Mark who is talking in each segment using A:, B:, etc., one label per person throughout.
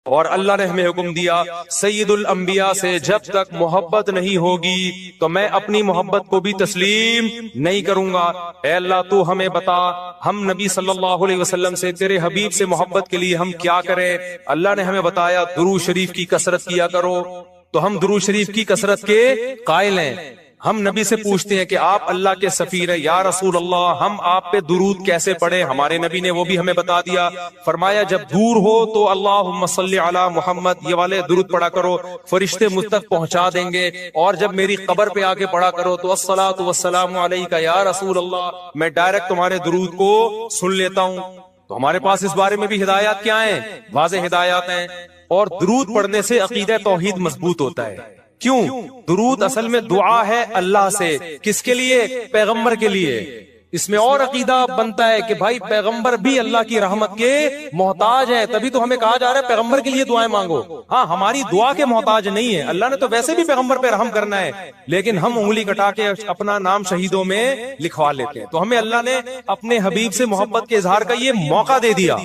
A: اور اللہ نے ہمیں حکم دیا سید الانبیاء سے جب تک محبت نہیں ہوگی تو میں اپنی محبت کو بھی تسلیم نہیں کروں گا۔ اے اللہ تو ہمیں بتا ہم نبی صلی اللہ علیہ وسلم سے تیرے حبیب سے محبت کے لیے ہم کیا کریں؟ اللہ نے ہمیں بتایا درود شریف کی کثرت کیا کرو، تو ہم درود شریف کی کثرت کے قائل ہیں۔ ہم نبی سے پوچھتے ہیں کہ آپ اللہ کے سفیر ہیں، یا رسول اللہ ہم آپ پہ درود کیسے پڑھیں؟ ہمارے نبی نے وہ بھی ہمیں بتا دیا، فرمایا جب دور ہو تو اللہم صلی علی محمد یہ والے درود پڑھا کرو، فرشتے مجھ تک پہنچا دیں گے، اور جب میری قبر پہ آ کے پڑھا کرو تو الصلاۃ والسلام علیک یا رسول اللہ، میں ڈائریکٹ تمہارے درود کو سن لیتا ہوں۔ تو ہمارے پاس اس بارے میں بھی ہدایات کیا ہیں؟ واضح ہدایات ہیں۔ اور درود پڑھنے سے عقیدہ توحید مضبوط ہوتا ہے۔ کیوں؟ درود اصل میں دعا ہے اللہ سے، کس کے لیے؟ پیغمبر کے لیے۔ اس میں اور عقیدہ بنتا ہے کہ بھائی پیغمبر بھی اللہ کی رحمت کے محتاج ہے، تبھی تو ہمیں کہا جا رہا ہے پیغمبر کے لیے دعائیں مانگو۔ ہاں ہماری دعا کے محتاج نہیں ہے، اللہ نے تو ویسے بھی پیغمبر پہ رحم کرنا ہے، لیکن ہم انگلی کٹا کے اپنا نام شہیدوں میں لکھوا لیتے ہیں۔ تو ہمیں اللہ نے اپنے حبیب سے محبت کے اظہار کا یہ موقع دے دیا۔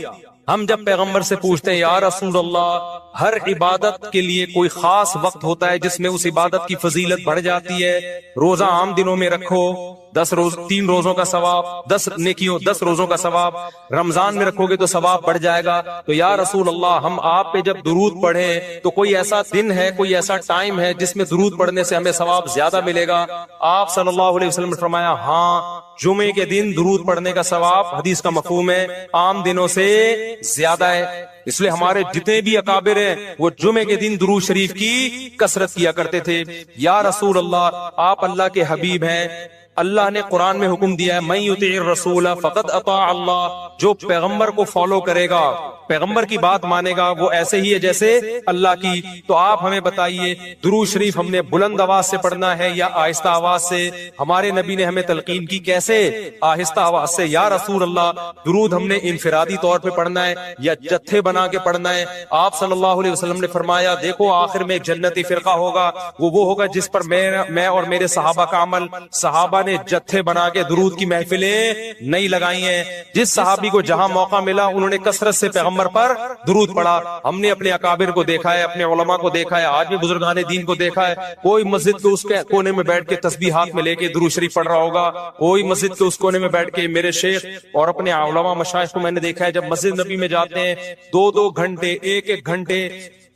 A: ہم جب پیغمبر سے پوچھتے ہیں یا رسول اللہ، ہر عبادت کے لیے کوئی خاص وقت ہوتا ہے جس میں اس عبادت کی فضیلت بڑھ جاتی ہے۔ روزہ عام دنوں میں رکھو، 3 روزوں کا ثواب، 10 نیکیوں 10 روزوں کا ثواب، رمضان میں رکھو گے تو ثواب بڑھ جائے گا۔ تو یا رسول اللہ ہم آپ پہ جب درود پڑھیں تو کوئی ایسا دن ہے، کوئی ایسا ٹائم ہے جس میں درود پڑھنے سے ہمیں ثواب زیادہ ملے گا؟ آپ صلی اللہ علیہ وسلم نے فرمایا ہاں، جمعے کے دن درود پڑھنے کا ثواب، حدیث کا مفہوم ہے، عام دنوں سے زیادہ ہے۔ اس لیے ہمارے جتنے بھی اکابر ہیں وہ جمعے کے دن درود شریف کی کثرت کیا کرتے تھے۔ یا رسول اللہ آپ اللہ کے حبیب ہیں، اللہ نے قرآن میں حکم دیا ہے من یطیع الرسول فقد اطاع اللہ، جو پیغمبر کو فالو کرے گا، پیغمبر کی بات مانے گا، وہ ایسے ہی ہے جیسے اللہ کی۔ تو آپ ہمیں بتائیے درود شریف ہم نے بلند آواز سے پڑھنا ہے یا آہستہ آواز سے؟ ہمارے نبی نے ہمیں تلقین کی کیسے؟ آہستہ آواز سے۔ یا رسول اللہ درود ہم نے انفرادی طور پہ پڑھنا ہے یا جتھے بنا کے پڑھنا ہے؟ آپ صلی اللہ علیہ وسلم نے فرمایا دیکھو آخر میں ایک جنتی فرقہ ہوگا، وہ ہوگا جس پر میں اور میرے صحابہ کا عمل۔ صحابہ نے جتھے بنا کے درود کی محفلیں نہیں لگائی ہیں، جس صحابی کو جہاں موقع ملا انہوں نے کثرت سے پیغمبر پر درود پڑھا۔ ہم نے اپنے اکابر کو دیکھا ہے، اپنے علماء کو دیکھا ہے، آج بھی بزرگان دین کو دیکھا ہے، کوئی مسجد کے اس کے کونے میں بیٹھ کے تسبیح ہاتھ میں لے کے درود شریف پڑھ رہا ہوگا، کوئی مسجد کے اس کونے میں بیٹھ کے میرے شیخ اور اپنے علماء مشائخ کو میں نے دیکھا ہے جب مسجد نبی میں جاتے ہیں 2-2 گھنٹے، 1-1 گھنٹے،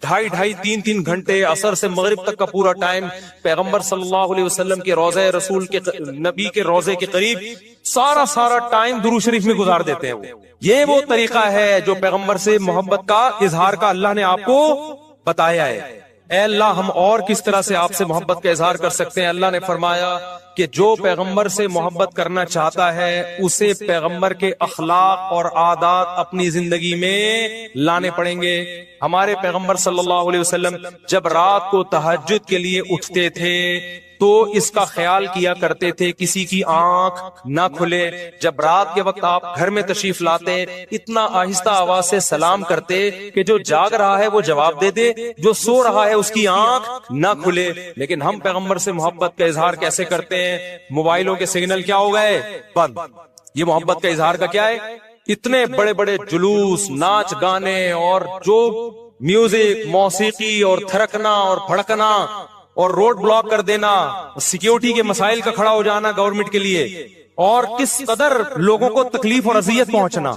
A: 2.5-2.5 3-3 گھنٹے، عصر سے مغرب تک کا پورا ٹائم پیغمبر صلی اللہ علیہ وسلم کے روضہ رسول کے نبی کے روضے کے قریب سارا ٹائم درود شریف میں گزار دیتے ہیں۔ یہ وہ طریقہ ہے جو پیغمبر سے محبت کا اظہار کا اللہ نے آپ کو بتایا ہے۔ اے اللہ ہم اور کس طرح سے آپ سے محبت کا اظہار کر سکتے ہیں؟ اللہ نے فرمایا کہ جو پیغمبر سے محبت کرنا چاہتا ہے اسے پیغمبر کے اخلاق اور عادات اپنی زندگی میں لانے پڑیں گے۔ ہمارے پیغمبر صلی اللہ علیہ وسلم جب رات کو تہجد کے لیے اٹھتے تھے تو اس کا خیال کیا کرتے تھے کسی کی آنکھ نہ کھلے۔ جب رات کے وقت آپ گھر میں تشریف لاتے اتنا آہستہ آواز سے سلام کرتے کہ جو جاگ رہا ہے وہ جواب دے دے، جو سو رہا ہے اس کی آنکھ نہ کھلے۔ لیکن ہم پیغمبر سے محبت کا اظہار کیسے کرتے ہیں؟ موبائلوں کے سگنل کیا ہو گئے؟ بند۔ یہ محبت کا اظہار کا کیا ہے؟ اتنے بڑے بڑے جلوس، ناچ گانے اور جو میوزک، موسیقی اور تھرکنا اور بھڑکنا اور روڈ بلاک کر دینا، سیکیورٹی کے مسائل کا کھڑا ہو جانا گورنمنٹ کے لیے، اور کس قدر لوگوں کو تکلیف اور اذیت پہنچنا،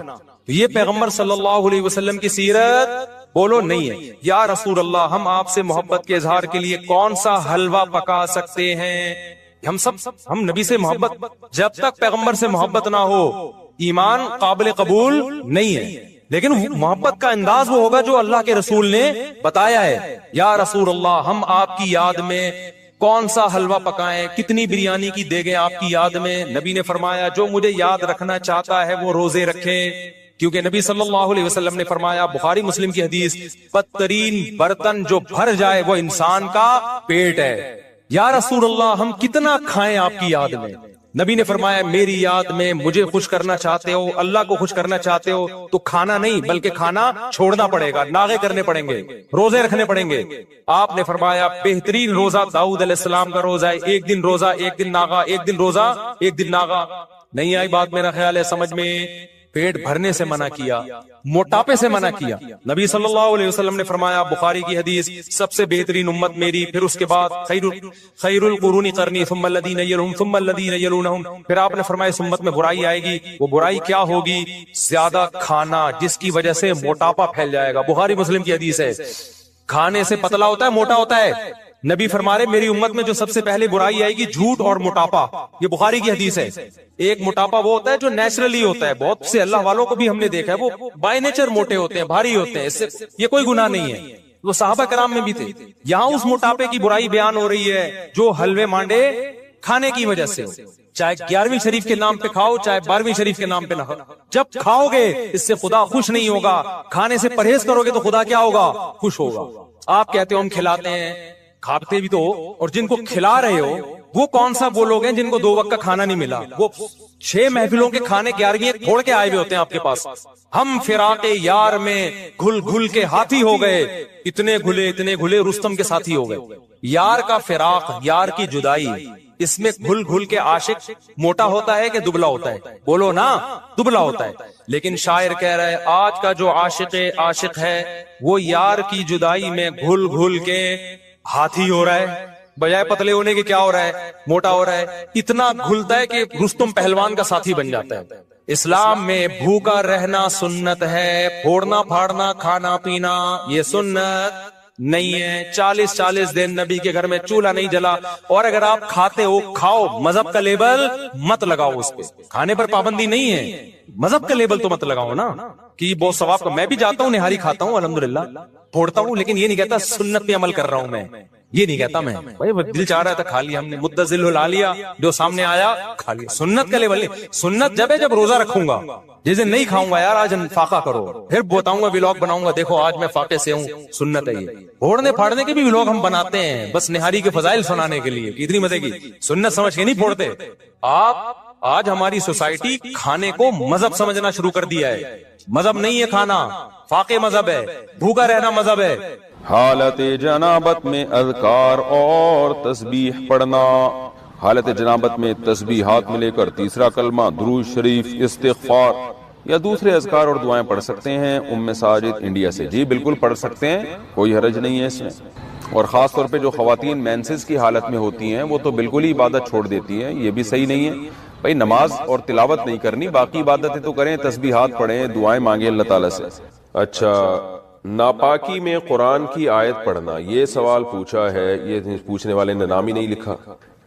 A: یہ پیغمبر صلی اللہ علیہ وسلم کی سیرت بولو نہیں ہے۔ یا رسول اللہ ہم آپ سے محبت کے اظہار کے لیے کون سا حلوہ پکا سکتے ہیں؟ ہم نبی سے محبت، جب تک پیغمبر سے محبت نہ ہو ایمان قابل قبول نہیں ہے۔ لیکن محبت کا انداز وہ ہوگا جو اللہ کے رسول نے بتایا ہے۔ یا رسول اللہ ہم آپ کی یاد میں کون سا حلوہ پکائیں، کتنی بریانی کی دیگیں آپ کی یاد میں؟ نبی نے فرمایا جو مجھے یاد رکھنا چاہتا ہے وہ روزے رکھے، کیونکہ نبی صلی اللہ علیہ وسلم نے فرمایا، بخاری مسلم کی حدیث، بدترین برتن جو بھر جائے وہ انسان کا پیٹ ہے۔ یا رسول اللہ ہم کتنا کھائیں آپ کی یاد میں؟ نبی نے فرمایا میری یاد میں مجھے خوش کرنا چاہتے ہو، اللہ کو خوش کرنا چاہتے ہو تو کھانا نہیں بلکہ کھانا چھوڑنا پڑے گا، ناغے کرنے پڑیں گے، روزے رکھنے پڑیں گے۔ آپ نے فرمایا بہترین روزہ داؤد علیہ السلام کا روزہ ہے، 1 دن روزہ 1 دن ناغا، 1 دن روزہ 1 دن ناغا۔ نہیں آئی بات میرا خیال ہے سمجھ میں؟ پیٹ بھرنے سے منع کیا، موٹاپے سے منع کیا۔ نبی صلی اللہ علیہ وسلم نے فرمایا، بخاری کی حدیث، سب سے بہترین امت میری، پھر اس کے بعد خیر القرون قرنی ثم الذین یلونہم ثم الذین یلونہم، پھر آپ نے فرمایا اس امت میں برائی آئے گی۔ وہ برائی کیا ہوگی؟ زیادہ کھانا، جس کی وجہ سے موٹاپا پھیل جائے گا۔ بخاری مسلم کی حدیث ہے، کھانے سے پتلا ہوتا ہے، موٹا ہوتا ہے۔ نبی فرما رہے میری امت میں جو سب سے پہلے برائی آئے گی جھوٹ اور موٹاپا۔ یہ بخاری کی حدیث ہے۔ ایک موٹاپا وہ ہوتا ہے جو نیچرلی ہوتا ہے، بہت سے اللہ والوں کو بھی ہم نے دیکھا ہے وہ بائی نیچر موٹے ہوتے ہیں، بھاری ہوتے ہیں، اس سے یہ کوئی گناہ نہیں ہے، وہ صحابہ کرام میں بھی تھے۔ یہاں اس موٹاپے کی برائی بیان ہو رہی ہے جو حلوے مانڈے کھانے کی وجہ سے ہو، چاہے 11ویں شریف کے نام پہ کھاؤ، چاہے 12ویں شریف کے نام پہ نہ کھاؤ، جب کھاؤ گے اس سے خدا خوش نہیں ہوگا۔ کھانے سے پرہیز کرو گے تو خدا کیا ہوگا؟ خوش ہوگا۔ آپ کہتے ہو ہم کھلاتے ہیں، کھاتے بھی تو ہو، اور جن کو کھلا رہے ہو وہ کون سا وہ لوگ ہیں جن کو 2 وقت کا کھانا نہیں ملا؟ وہ 6 محفلوں کے کھانے 11ویں پھوڑ کے آئے ہوئے ہوتے ہیں آپ کے پاس۔ ہم فراق یار میں گھل گھل کے ہاتھی ہو گئے، اتنے گھلے رستم کے ساتھی ہو گئے۔ یار کا فراق، یار کی جدائی، اس میں گھل گھل کے عاشق موٹا ہوتا ہے کہ دبلا ہوتا ہے؟ بولو نا، دبلا ہوتا ہے۔ لیکن شاعر کہہ رہا ہے آج کا جو عاشق ہے وہ یار کی جدائی میں گھل گھل کے ہاتھی ہو رہا ہے، بجائے پتلے ہونے کے کیا ہو رہا ہے؟ موٹا ہو رہا ہے۔ اتنا گھلتا ہے کہ رستم پہلوان کا ساتھی بن جاتا ہے۔ اسلام میں بھوکا رہنا سنت ہے، پھوڑنا پھاڑنا کھانا پینا یہ سنت نہیں ہے۔ 40 دن نبی کے گھر میں چولہا نہیں جلا، اور اگر آپ کھاتے ہو کھاؤ، مذہب کا لیبل مت لگاؤ اس پہ۔ کھانے پر پابندی نہیں ہے، مذہب کا لیبل تو مت لگاؤ نا کہ بہت ثواب کا۔ میں بھی جاتا ہوں نہاری کھاتا ہوں الحمدللہ، پھوڑتا ہوں، لیکن یہ نہیں کہتا سنت پہ عمل کر رہا ہوں میں، یہ نہیں کہتا میں۔ بھائی دل چاہ رہا تھا کھا لیا ہم نے، مدذل لا لیا، جو سامنے آیا کھا لیا۔ سنت کا لیول نہیں، سنت جب ہے جب روزہ رکھوں گا، جس دن نہیں کھاؤں گا یار آج فاقہ کرو، پھر بتاؤں گا ویلاگ بناؤں گا، دیکھو آج میں فاقے سے ہوں، سنت ہے یہ۔ پھوڑنے پھاڑنے کے بھی ویلاگ ہم بناتے ہیں بس نہاری کے فضائل سنانے کے لیے، اتنی مزے کی سنت سمجھ کے نہیں پھوڑتے آپ۔ آج ہماری سوسائٹی کھانے کو مذہب سمجھنا شروع کر دیا ہے۔ مذہب نہیں ہے کھانا، فاقے مذہب ہے، بھوکا رہنا مذہب ہے۔
B: حالت جنابت میں اذکار اور تسبیح پڑھنا۔ حالت جنابت میں تسبیحات میں لے کر تیسرا کلمہ، درود شریف، استغفار یا دوسرے اذکار اور دعائیں پڑھ سکتے ہیں۔ ام ساجد انڈیا سے، جی بالکل پڑھ سکتے ہیں، کوئی حرج نہیں ہے اس میں۔ اور خاص طور پہ جو خواتین مینسز کی حالت میں ہوتی ہیں وہ تو بالکل ہی عبادت چھوڑ دیتی ہیں، یہ بھی صحیح نہیں ہے۔ بھائی نماز اور تلاوت نہیں کرنی، باقی عبادتیں تو کریں، تسبیحات پڑھیں، دعائیں مانگیں اللہ تعالیٰ سے۔ اچھا، ناپاکی میں قرآن کی آیت پڑھنا، یہ سوال پوچھا ہے، یہ پوچھنے والے نے نام ہی نہیں لکھا۔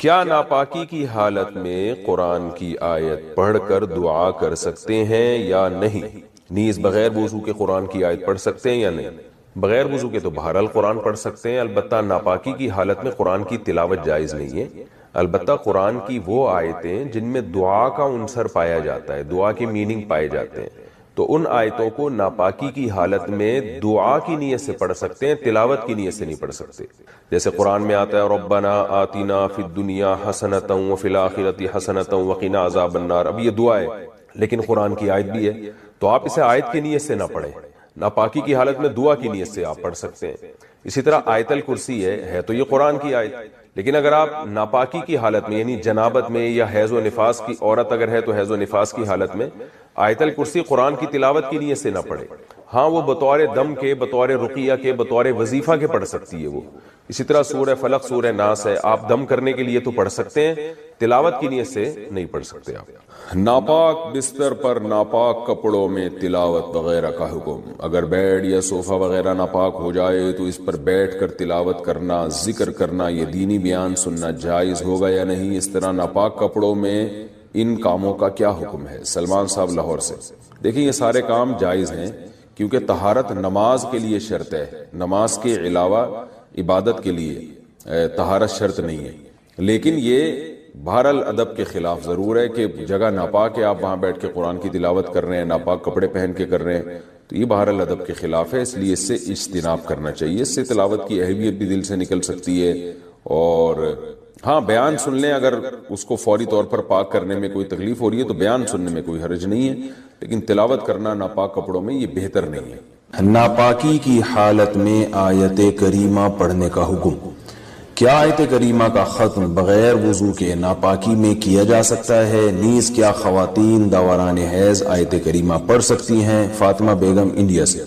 B: کیا ناپاکی کی حالت میں قرآن کی آیت پڑھ کر دعا کر سکتے ہیں یا نہیں؟ نیز بغیر وضو کے قرآن کی آیت پڑھ سکتے ہیں یا نہیں؟ بغیر وضو کے تو بہرحال قرآن پڑھ سکتے ہیں، البتہ ناپاکی کی حالت میں قرآن کی تلاوت جائز نہیں ہے۔ البتہ قرآن کی وہ آیتیں جن میں دعا کا عنصر پایا جاتا ہے، دعا کے میننگ پائے جاتے ہیں، تو ان آیتوں کو ناپاکی کی حالت میں دعا کی نیت سے پڑھ سکتے ہیں، تلاوت کی نیت سے نہیں پڑھ سکتے۔ جیسے قرآن میں آتا ہے ربنا آتنا فی الدنیا حسنۃ وفی الآخرۃ حسنۃ وقنا عذاب النار، اب یہ دعا ہے لیکن قرآن کی آیت بھی ہے، تو آپ اسے آیت کی نیت سے نہ پڑھیں، ناپاکی کی حالت میں دعا کی نیت سے آپ پڑھ سکتے ہیں۔ اسی طرح آیت الکرسی ہے تو یہ قرآن کی آیت، لیکن اگر آپ ناپاکی کی حالت میں یعنی جنابت میں یا حیض و نفاس کی عورت اگر ہے تو حیض و نفاس کی حالت میں آیت الکرسی قرآن کی تلاوت کی نیت سے نہ پڑھے۔ ہاں وہ بطور دم کے، بطور رقیہ کے، بطور وظیفہ کے پڑھ سکتی ہے وہ۔ اسی طرح سورہ فلق، سورہ ناس ہے، آپ دم کرنے کے لیے تو پڑھ سکتے ہیں، تلاوت کی نیت سے نہیں پڑھ سکتے آپ۔ ناپاک بستر پر ناپاک کپڑوں میں تلاوت وغیرہ کا حکم، اگر بیڈ یا صوفہ وغیرہ ناپاک ہو جائے تو اس پر بیٹھ کر تلاوت کرنا، ذکر کرنا، یہ دینی بیان سننا جائز ہوگا یا نہیں؟ اس طرح ناپاک کپڑوں میں ان کاموں کا کیا حکم ہے؟ سلمان صاحب لاہور سے۔ دیکھیں یہ سارے کام جائز ہیں کیونکہ طہارت نماز کے لیے شرط ہے، نماز کے علاوہ عبادت کے لیے طہارت شرط نہیں ہے، لیکن یہ بہرحال ادب کے خلاف ضرور ہے کہ جگہ ناپاک ہے، آپ وہاں بیٹھ کے قرآن کی تلاوت کر رہے ہیں، ناپاک کپڑے پہن کے کر رہے ہیں، تو یہ بہرحال ادب کے خلاف ہے، اس لیے اس سے اجتناب کرنا چاہیے۔ اس سے تلاوت کی اہمیت بھی دل سے نکل سکتی ہے، اور ہاں بیان سن لیں، اگر اس کو فوری طور پر پاک کرنے میں کوئی تکلیف ہو رہی ہے تو بیان سننے میں کوئی حرج نہیں ہے، لیکن تلاوت کرنا ناپاک کپڑوں میں یہ بہتر نہیں ہے۔
C: ناپاکی کی حالت میں آیت کریمہ پڑھنے کا حکم۔ کیا آیت کریمہ کا ختم بغیر وضو کے ناپاکی میں کیا جا سکتا ہے؟ نیز کیا خواتین دوران حیض آیت کریمہ پڑھ سکتی ہیں؟ فاطمہ بیگم انڈیا سے۔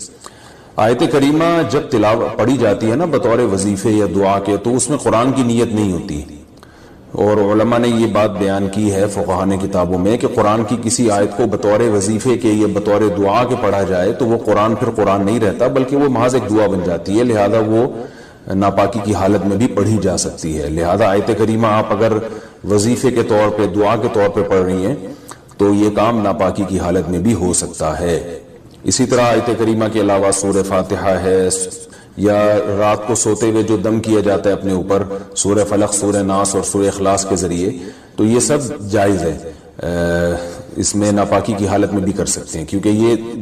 C: آیت کریمہ جب تلاوت پڑھی جاتی ہے نا بطور وظیفے یا دعا کے، تو اس میں قرآن کی نیت نہیں ہوتی، اور علماء نے یہ بات بیان کی ہے فقہا نے کتابوں میں کہ قرآن کی کسی آیت کو بطور وظیفے کے یا بطور دعا کے پڑھا جائے تو وہ قرآن پھر قرآن نہیں رہتا، بلکہ وہ محض ایک دعا بن جاتی ہے، لہذا وہ ناپاکی کی حالت میں بھی پڑھی جا سکتی ہے۔ لہذا آیت کریمہ آپ اگر وظیفے کے طور پہ دعا کے طور پہ پڑھ رہی ہیں تو یہ کام ناپاکی کی حالت میں بھی ہو سکتا ہے۔ اسی طرح آیت کریمہ کے علاوہ سورہ فاتحہ ہے، یا رات کو سوتے ہوئے جو دم کیا جاتا ہے اپنے اوپر سورہ فلق، سورہ ناس اور سورہ اخلاص کے ذریعے، تو یہ سب جائز ہے، اس میں ناپاکی کی حالت میں بھی کر سکتے ہیں، کیونکہ یہ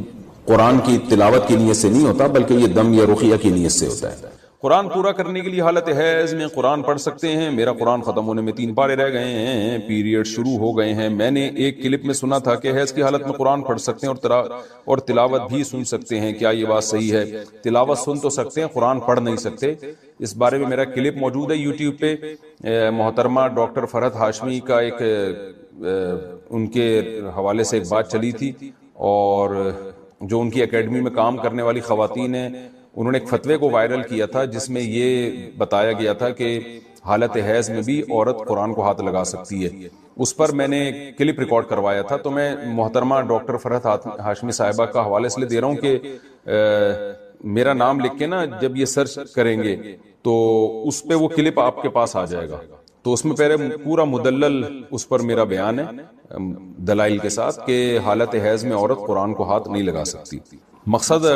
C: قرآن کی تلاوت کی نیت سے نہیں ہوتا بلکہ یہ دم یا رقیہ کی نیت سے ہوتا ہے۔
B: قرآن پورا کرنے کے لیے حالت حیض میں قرآن پڑھ سکتے ہیں؟ میرا قرآن ختم ہونے میں 3 پارے رہ گئے ہیں، پیریڈ شروع ہو گئے ہیں۔ میں نے ایک کلپ میں سنا تھا کہ حیض کی حالت میں قرآن پڑھ سکتے ہیں اور تلاوت بھی سن سکتے ہیں، کیا یہ بات صحیح ہے؟ تلاوت سن تو سکتے ہیں، قرآن پڑھ نہیں سکتے۔ اس بارے میں میرا کلپ موجود ہے یوٹیوب پہ، محترمہ ڈاکٹر فرحت ہاشمی کا ایک ان کے حوالے سے ایک بات چلی تھی، اور جو ان کی اکیڈمی میں کام کرنے والی خواتین ہیں انہوں نے ایک فتوے کو وائرل کیا تھا جس میں یہ بتایا گیا تھا کہ حالت حیض میں بھی عورت قرآن کو ہاتھ لگا سکتی ہے۔ اس پر میں نے کلپ ریکارڈ کروایا تھا، تو میں محترمہ ڈاکٹر فرحت ہاشمی صاحبہ کا حوالے سے دے رہا ہوں کہ میرا نام لکھ کے نا جب یہ سرچ کریں گے تو اس پہ وہ کلپ آپ کے پاس آ جائے گا، تو اس میں پہلے پورا مدلل اس پر میرا بیان ہے دلائل کے ساتھ کہ حالت حیض میں عورت قرآن کو ہاتھ نہیں لگا سکتی۔ مقصد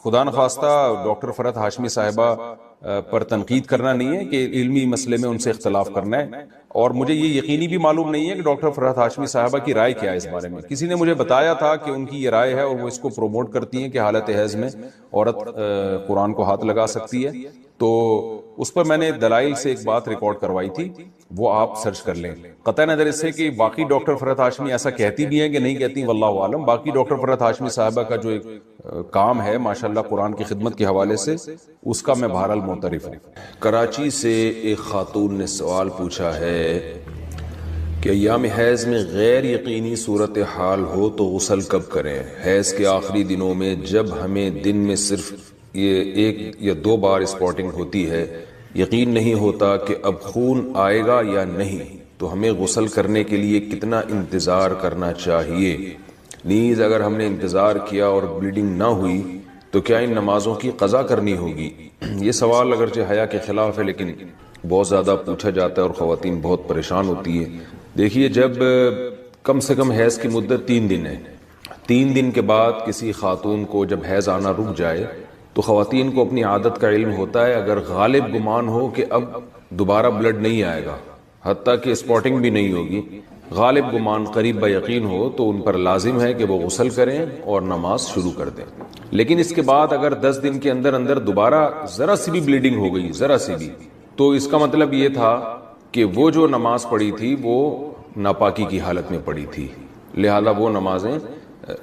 B: خدا نخواستہ ڈاکٹر فرحت ہاشمی صاحبہ پر تنقید کرنا نہیں ہے کہ علمی مسئلے میں ان سے اختلاف کرنا ہے، اور مجھے یہ یقینی بھی معلوم نہیں ہے کہ ڈاکٹر فرحت ہاشمی صاحبہ کی رائے کیا ہے اس بارے میں۔ کسی نے مجھے بتایا تھا کہ ان کی یہ رائے ہے اور وہ اس کو پروموٹ کرتی ہیں کہ حالت حیض میں عورت قرآن کو ہاتھ لگا سکتی ہے، تو اس پر میں نے دلائل سے ایک بات ریکارڈ کروائی تھی، وہ آپ سرچ کر لیں۔ قطع نظر اس سے کہ باقی ڈاکٹر فرحت ہاشمی ایسا کہتی بھی ہیں کہ نہیں کہتی، واللہ عالم۔ باقی ڈاکٹر فرحت ہاشمی صاحبہ کا جو ایک کام ہے ماشاءاللہ قرآن کی خدمت کے حوالے سے، اس کا میں بہرحال معترف ہوں۔
C: کراچی سے ایک خاتون نے سوال پوچھا ہے کہ ایام حیض میں غیر یقینی صورتحال ہو تو غسل کب کریں؟ حیض کے آخری دنوں میں جب ہمیں دن میں صرف یہ 1 یا 2 بار اسپاٹنگ ہوتی ہے، یقین نہیں ہوتا کہ اب خون آئے گا یا نہیں، تو ہمیں غسل کرنے کے لیے کتنا انتظار کرنا چاہیے؟ نیز اگر ہم نے انتظار کیا اور بلیڈنگ نہ ہوئی تو کیا ان نمازوں کی قضا کرنی ہوگی؟ یہ سوال اگرچہ حیا کے خلاف ہے لیکن بہت زیادہ پوچھا جاتا ہے اور خواتین بہت پریشان ہوتی ہیں۔ دیکھیے، جب کم سے کم حیض کی مدت 3 دن ہے، 3 دن کے بعد کسی خاتون کو جب حیض آنا رک جائے تو خواتین کو اپنی عادت کا علم ہوتا ہے، اگر غالب گمان ہو کہ اب دوبارہ بلڈ نہیں آئے گا، حتیٰ کہ اسپاٹنگ بھی نہیں ہوگی، غالب گمان قریب بیقین ہو، تو ان پر لازم ہے کہ وہ غسل کریں اور نماز شروع کر دیں۔ لیکن اس کے بعد اگر 10 دن کے اندر اندر دوبارہ ذرا سی بھی بلیڈنگ ہو گئی، ذرا سی بھی، تو اس کا مطلب یہ تھا کہ وہ جو نماز پڑھی تھی وہ ناپاکی کی حالت میں پڑھی تھی، لہذا وہ نمازیں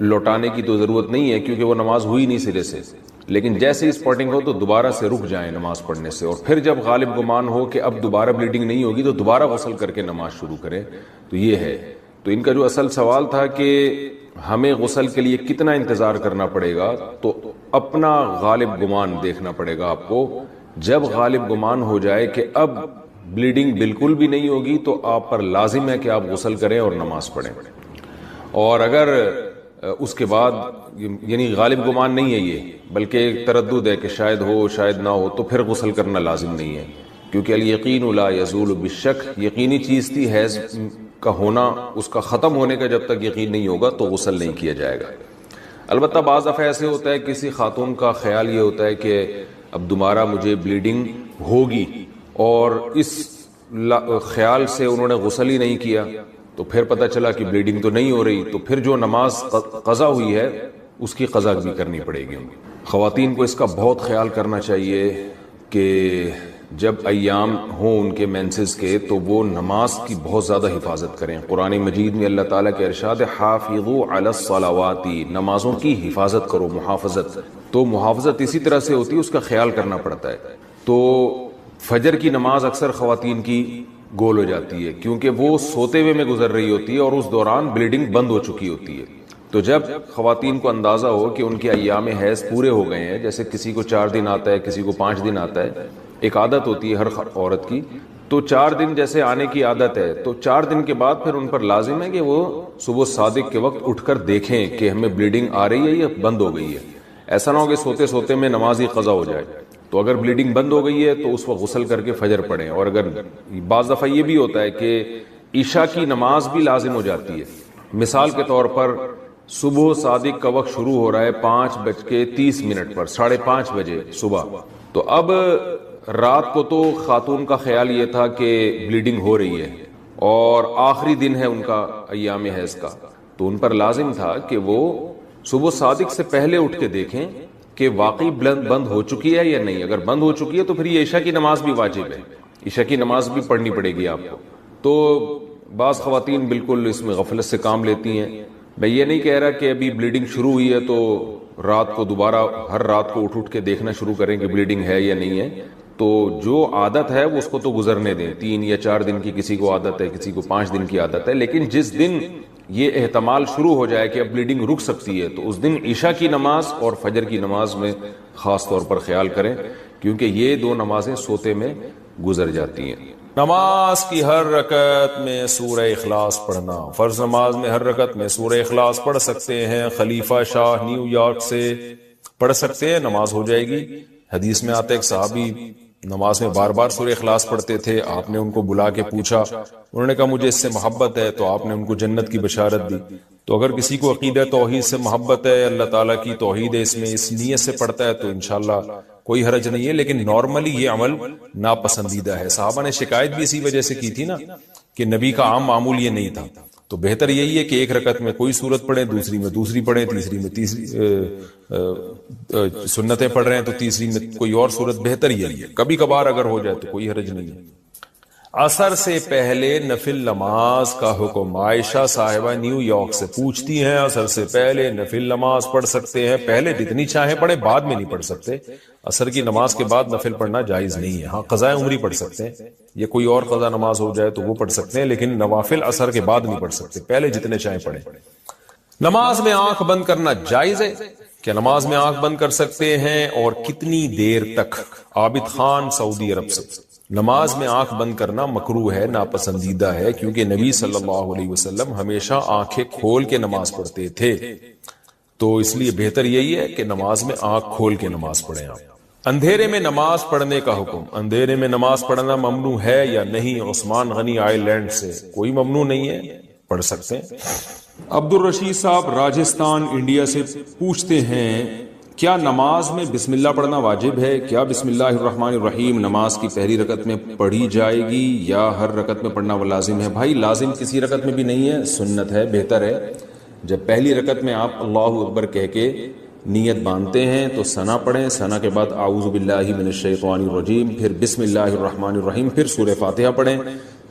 C: لوٹانے کی تو ضرورت نہیں ہے کیونکہ وہ نماز ہوئی نہیں سرے سے، لیکن جیسے اسپاٹنگ ہو تو دوبارہ سے رک جائیں نماز پڑھنے سے، اور پھر جب غالب گمان ہو کہ اب دوبارہ بلیڈنگ نہیں ہوگی تو دوبارہ غسل کر کے نماز شروع کریں۔ تو یہ ہے، تو ان کا جو اصل سوال تھا کہ ہمیں غسل کے لیے کتنا انتظار کرنا پڑے گا، تو اپنا غالب گمان دیکھنا پڑے گا آپ کو۔ جب غالب گمان ہو جائے کہ اب بلیڈنگ بالکل بھی نہیں ہوگی تو آپ پر لازم ہے کہ آپ غسل کریں اور نماز پڑھیں، اور اگر اس کے بعد یعنی غالب گمان نہیں ہے یہ بلکہ ایک تردد ہے کہ شاید ہو شاید نہ ہو، تو پھر غسل کرنا لازم نہیں ہے، کیونکہ الیقین لا یزول بالشک، یقینی چیز تھی حیض کا ہونا، اس کا ختم ہونے کا جب تک یقین نہیں ہوگا تو غسل نہیں کیا جائے گا۔ البتہ بعض دفعہ ایسے ہوتا ہے کسی خاتون کا خیال یہ ہوتا ہے کہ اب دوبارہ مجھے بلیڈنگ ہوگی، اور اس خیال سے انہوں نے غسل ہی نہیں کیا، تو پھر پتہ چلا کہ بلیڈنگ تو نہیں ہو رہی، تو پھر جو نماز قضا ہوئی ہے اس کی قضا بھی کرنی پڑے گی۔ خواتین کو اس کا بہت خیال کرنا چاہیے کہ جب ایام ہوں ان کے مینسز کے تو وہ نماز کی بہت زیادہ حفاظت کریں۔ قرآن مجید میں اللہ تعالیٰ کے ارشاد ہے حافظوا علی الصلوات، نمازوں کی حفاظت کرو، محافظت۔ تو محافظت اسی طرح سے ہوتی ہے، اس کا خیال کرنا پڑتا ہے۔ تو فجر کی نماز اکثر خواتین کی گول ہو جاتی ہے کیونکہ وہ سوتے ہوئے میں گزر رہی ہوتی ہے اور اس دوران بلیڈنگ بند ہو چکی ہوتی ہے. تو جب خواتین کو اندازہ ہو کہ ان کے ایام حیض پورے ہو گئے ہیں, جیسے کسی کو 4 دن آتا ہے, کسی کو 5 دن آتا ہے, ایک عادت ہوتی ہے ہر عورت کی, تو 4 دن جیسے آنے کی عادت ہے تو 4 دن کے بعد پھر ان پر لازم ہے کہ وہ صبح صادق کے وقت اٹھ کر دیکھیں کہ ہمیں بلیڈنگ آ رہی ہے یا بند ہو گئی ہے. ایسا نہ ہو کہ سوتے سوتے میں نماز ہی قضا ہو جائے. تو اگر بلیڈنگ بند ہو گئی ہے تو اس وقت غسل کر کے فجر پڑھیں. اور اگر بعض دفعہ یہ بھی ہوتا ہے کہ عشاء کی نماز بھی لازم ہو جاتی ہے, مثال کے طور پر صبح صادق کا وقت شروع ہو رہا ہے 5:30 پر, 5:30 بجے صبح, تو اب رات کو تو خاتون کا خیال یہ تھا کہ بلیڈنگ ہو رہی ہے اور آخری دن ہے ان کا ایام حیض کا, تو ان پر لازم تھا کہ وہ صبح صادق سے پہلے اٹھ کے دیکھیں کہ واقعی بند ہو چکی ہے یا نہیں. اگر بند ہو چکی ہے تو پھر یہ عشاء کی نماز بھی واجب ہے, عشاء کی نماز بھی پڑھنی پڑے گی آپ کو. تو بعض خواتین بالکل اس میں غفلت سے کام لیتی ہیں. میں یہ نہیں کہہ رہا کہ ابھی بلیڈنگ شروع ہوئی ہے تو رات کو دوبارہ ہر رات کو اٹھ کے دیکھنا شروع کریں کہ بلیڈنگ ہے یا نہیں ہے. تو جو عادت ہے وہ اس کو تو گزرنے دیں. 3 یا 4 دن کی کسی کو عادت ہے, کسی کو 5 دن کی عادت ہے, لیکن جس دن یہ احتمال شروع ہو جائے کہ اب بلیڈنگ رک سکتی ہے تو اس دن عشاء کی نماز اور فجر کی نماز میں خاص طور پر خیال کریں, کیونکہ یہ 2 نمازیں سوتے میں گزر جاتی ہیں.
B: نماز کی ہر رکعت میں سورہ اخلاص پڑھنا. فرض نماز میں ہر رکعت میں سورہ اخلاص پڑھ سکتے ہیں. خلیفہ شاہ نیو یارک سے پڑھ سکتے ہیں, نماز ہو جائے گی. حدیث میں آتے ایک صحابی نماز میں بار بار سورہ اخلاص پڑھتے تھے. آپ نے ان کو بلا کے پوچھا, انہوں نے کہا مجھے اس سے محبت ہے, تو آپ نے ان کو جنت کی بشارت دی. تو اگر کسی کو عقیدہ توحید سے محبت ہے, اللہ تعالیٰ کی توحید ہے اس میں, اس نیت سے پڑھتا ہے تو انشاءاللہ کوئی حرج نہیں ہے. لیکن نارملی یہ عمل ناپسندیدہ ہے. صحابہ نے شکایت بھی اسی وجہ سے کی تھی نا کہ نبی کا عام معمول یہ نہیں تھا. تو بہتر یہی ہے کہ ایک رکعت میں کوئی سورت پڑھیں, دوسری میں دوسری پڑھیں, تیسری میں تیسری, سنتیں پڑھ رہے ہیں تو تیسری میں کوئی اور سورت. بہتر یہی ہے. کبھی کبھار اگر ہو جائے تو کوئی حرج نہیں ہے. عصر سے پہلے نفل نماز کا حکم. عائشہ صاحبہ نیو یارک سے پوچھتی ہیں عصر سے پہلے نفل نماز پڑھ سکتے ہیں؟ پہلے جتنی چاہیں پڑھیں, بعد میں نہیں پڑھ سکتے. عصر کی نماز کے بعد نفل پڑھنا جائز نہیں ہے. ہاں قضاء عمری پڑھ سکتے ہیں, یہ کوئی اور قضا نماز ہو جائے تو وہ پڑھ سکتے ہیں, لیکن نوافل عصر کے بعد نہیں پڑھ سکتے. پہلے جتنے چاہیں پڑھیں. نماز میں آنکھ بند کرنا جائز ہے؟ کیا نماز میں آنکھ بند کر سکتے ہیں اور کتنی دیر تک؟ عابد خان سعودی عرب سے. نماز میں آنکھ بند کرنا مکروہ ہے, ناپسندیدہ ہے, کیونکہ نبی صلی اللہ علیہ وسلم ہمیشہ آنکھیں کھول کے نماز پڑھتے تھے. تو اس لیے بہتر یہی ہے کہ نماز میں آنکھ کھول کے نماز پڑھیں آپ. اندھیرے میں نماز پڑھنے کا حکم. اندھیرے میں نماز پڑھنا ممنوع ہے یا نہیں؟ عثمان غنی آئی لینڈ سے. کوئی ممنوع نہیں ہے, پڑھ سکتے ہیں. عبد الرشید صاحب راجستھان انڈیا سے پوچھتے ہیں کیا نماز میں بسم اللہ پڑھنا واجب ہے؟ کیا بسم اللہ الرحمن الرحیم نماز کی پہلی رکعت میں پڑھی جائے گی یا ہر رکعت میں پڑھنا وہ لازم ہے؟ بھائی لازم کسی رکعت میں بھی نہیں ہے, سنت ہے, بہتر ہے. جب پہلی رکعت میں آپ اللہ اکبر کہہ کے نیت باندھتے ہیں تو ثنا پڑھیں, ثنا کے بعد اعوذ باللہ من الشیطان الرجیم, پھر بسم اللہ الرحمن الرحیم, پھر سورہ فاتحہ پڑھیں.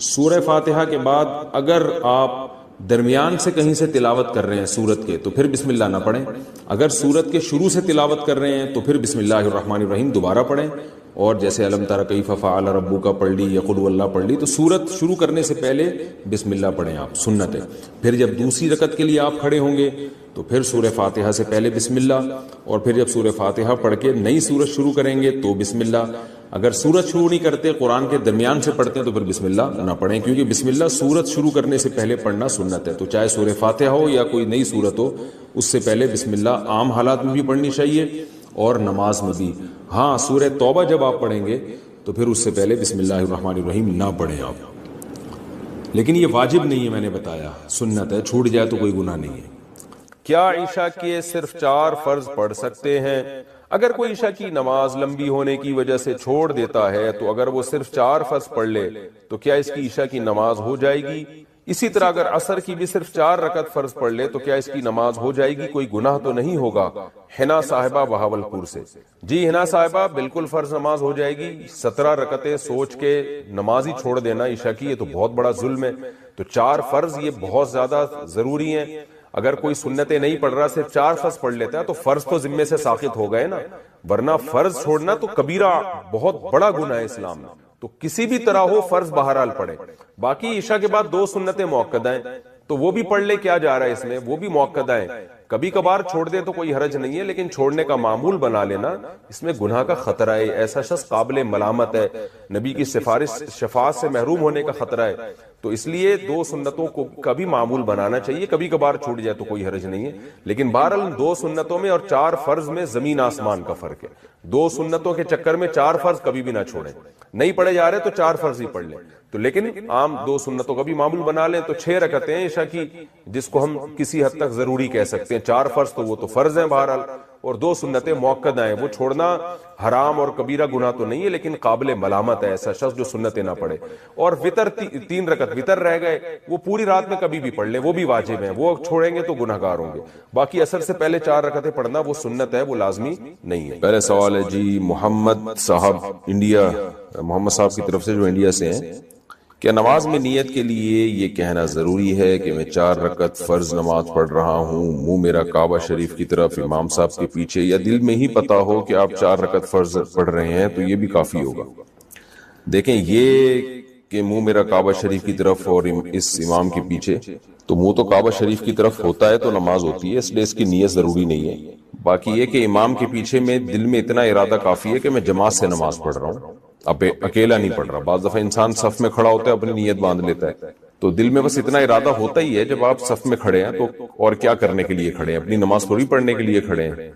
B: سورہ فاتحہ کے بعد اگر آپ درمیان سے کہیں سے تلاوت کر رہے ہیں سورت کے تو پھر بسم اللہ نہ پڑھیں. اگر سورت کے شروع سے تلاوت کر رہے ہیں تو پھر بسم اللہ الرحمن الرحیم دوبارہ پڑھیں. اور جیسے الم تر کیف فعل ربک پڑھ لی یا قل واللہ پڑھ لی, تو سورت شروع کرنے سے پہلے بسم اللہ پڑھیں آپ, سنت ہے. پھر جب دوسری رکعت کے لیے آپ کھڑے ہوں گے تو پھر سورہ فاتحہ سے پہلے بسم اللہ, اور پھر جب سورہ فاتحہ پڑھ کے نئی سورت شروع کریں گے تو بسم اللہ. اگر سورت شروع نہیں کرتے, قرآن کے درمیان سے پڑھتے ہیں تو پھر بسم اللہ نہ پڑھیں, کیونکہ بسم اللہ سورت شروع کرنے سے پہلے پڑھنا سنت ہے. تو چاہے سورہ فاتحہ ہو یا کوئی نئی سورت ہو, اس سے پہلے بسم اللہ عام حالات میں بھی پڑھنی چاہیے اور نماز میں بھی. ہاں سورہ توبہ جب آپ پڑھیں گے تو پھر اس سے پہلے بسم اللہ الرحمن الرحیم نہ پڑھیں آپ. لیکن یہ واجب نہیں ہے, میں نے بتایا سنت ہے, چھوٹ جائے تو کوئی گناہ نہیں ہے. کیا عشاء کے صرف 4 فرض پڑھ سکتے ہیں؟ اگر کوئی عشاء کی نماز لمبی ہونے کی وجہ سے چھوڑ دیتا ہے تو اگر وہ صرف 4 فرض پڑھ لے تو کیا اس کی عشاء کی نماز ہو جائے گی؟ اسی طرح اگر عصر کی بھی صرف 4 رکعت فرض پڑھ لے تو کیا اس کی نماز ہو جائے گی؟ کوئی گناہ تو نہیں ہوگا؟ حنا صاحبہ بہاولپور سے. جی حنا صاحبہ بالکل فرض نماز ہو جائے گی. 17 رکعتیں سوچ کے نماز ہی چھوڑ دینا عشاء کی, یہ تو بہت بڑا ظلم ہے. تو 4 فرض یہ بہت زیادہ ضروری ہیں. اگر کوئی سنتیں نہیں پڑھ رہا, صرف 4 فرض پڑھ لیتا ہے تو فرض تو ذمے سے ساقط ہو گئے نا.
C: ورنہ فرض چھوڑنا تو کبیرہ بہت بڑا گناہ ہے اسلام میں. تو کسی بھی طرح ہو فرض بہرحال پڑھے. باقی عشاء کے بعد 2 سنتیں موقدہ ہیں تو وہ بھی پڑھ لے, کیا جا رہا ہے اس میں, وہ بھی موقدہ ہے. کبھی کبھار چھوڑ دے تو کوئی حرج نہیں ہے, لیکن چھوڑنے کا معمول بنا لینا اس میں گناہ کا خطرہ ہے. ایسا شخص قابل ملامت ہے, نبی کی شفاعت سے محروم ہونے کا خطرہ ہے. تو اس لیے 2 سنتوں کو کبھی معمول بنانا چاہیے. کبھی کبھار چھوٹ جائے تو کوئی حرج نہیں ہے, لیکن بہرحال 2 سنتوں میں اور 4 فرض میں زمین آسمان کا فرق ہے. 2 سنتوں کے چکر میں 4 فرض کبھی بھی نہ چھوڑیں. نہیں پڑھے جا رہے تو 4 فرض ہی پڑھ لیں. تو لیکن عام 2 سنتوں کا بھی معمول بنا لیں تو 6 رکعتیں ہیں عشاء کی, جس کو ہم کسی حد تک ضروری کہہ سکتے ہیں. 4 فرض تو وہ تو فرض ہیں بہرحال, اور 2 سنتیں موقدہ ہیں. وہ چھوڑنا حرام اور کبیرہ گناہ تو نہیں ہے, لیکن قابل ملامت ہے ایسا شخص جو سنتیں نہ پڑھے. اور وتر 3 رکعت وتر رہ گئے, وہ پوری رات میں کبھی بھی پڑھ لیں, وہ بھی واجب ہیں. وہ چھوڑیں گے تو گناہگار ہوں گے. باقی عصر سے پہلے 4 رکعتیں پڑھنا وہ سنت ہے, وہ لازمی نہیں ہے.
B: پہلے سوال ہے جی محمد صاحب انڈیا, محمد صاحب کی طرف سے جو انڈیا سے ہیں, کیا نماز میں نیت کے لیے یہ کہنا ضروری ہے کہ میں 4 رکعت فرض نماز پڑھ رہا ہوں, منہ میرا کعبہ شریف کی طرف, امام صاحب کے پیچھے, یا دل میں ہی پتا ہو کہ آپ 4 رکعت فرض پڑھ رہے ہیں تو یہ بھی کافی ہوگا؟ دیکھیں, یہ کہ منہ میرا کعبہ شریف کی طرف اور اس امام کے پیچھے, تو منہ تو کعبہ شریف کی طرف ہوتا ہے تو نماز ہوتی ہے, اس لیے اس کی نیت ضروری نہیں ہے. باقی یہ کہ امام کے پیچھے میں دل میں اتنا ارادہ کافی ہے کہ میں جماعت سے نماز پڑھ رہا ہوں, اب اکیلا نہیں پڑھ رہا. بعض دفعہ انسان صف میں کھڑا ہوتا ہے اپنی نیت باندھ لیتا ہے, تو دل میں بس اتنا ارادہ ہوتا ہی ہے. جب آپ صف میں کھڑے ہیں تو اور کیا کرنے کے لیے کھڑے ہیں, اپنی نماز تھوڑی پڑھنے کے لیے کھڑے ہیں.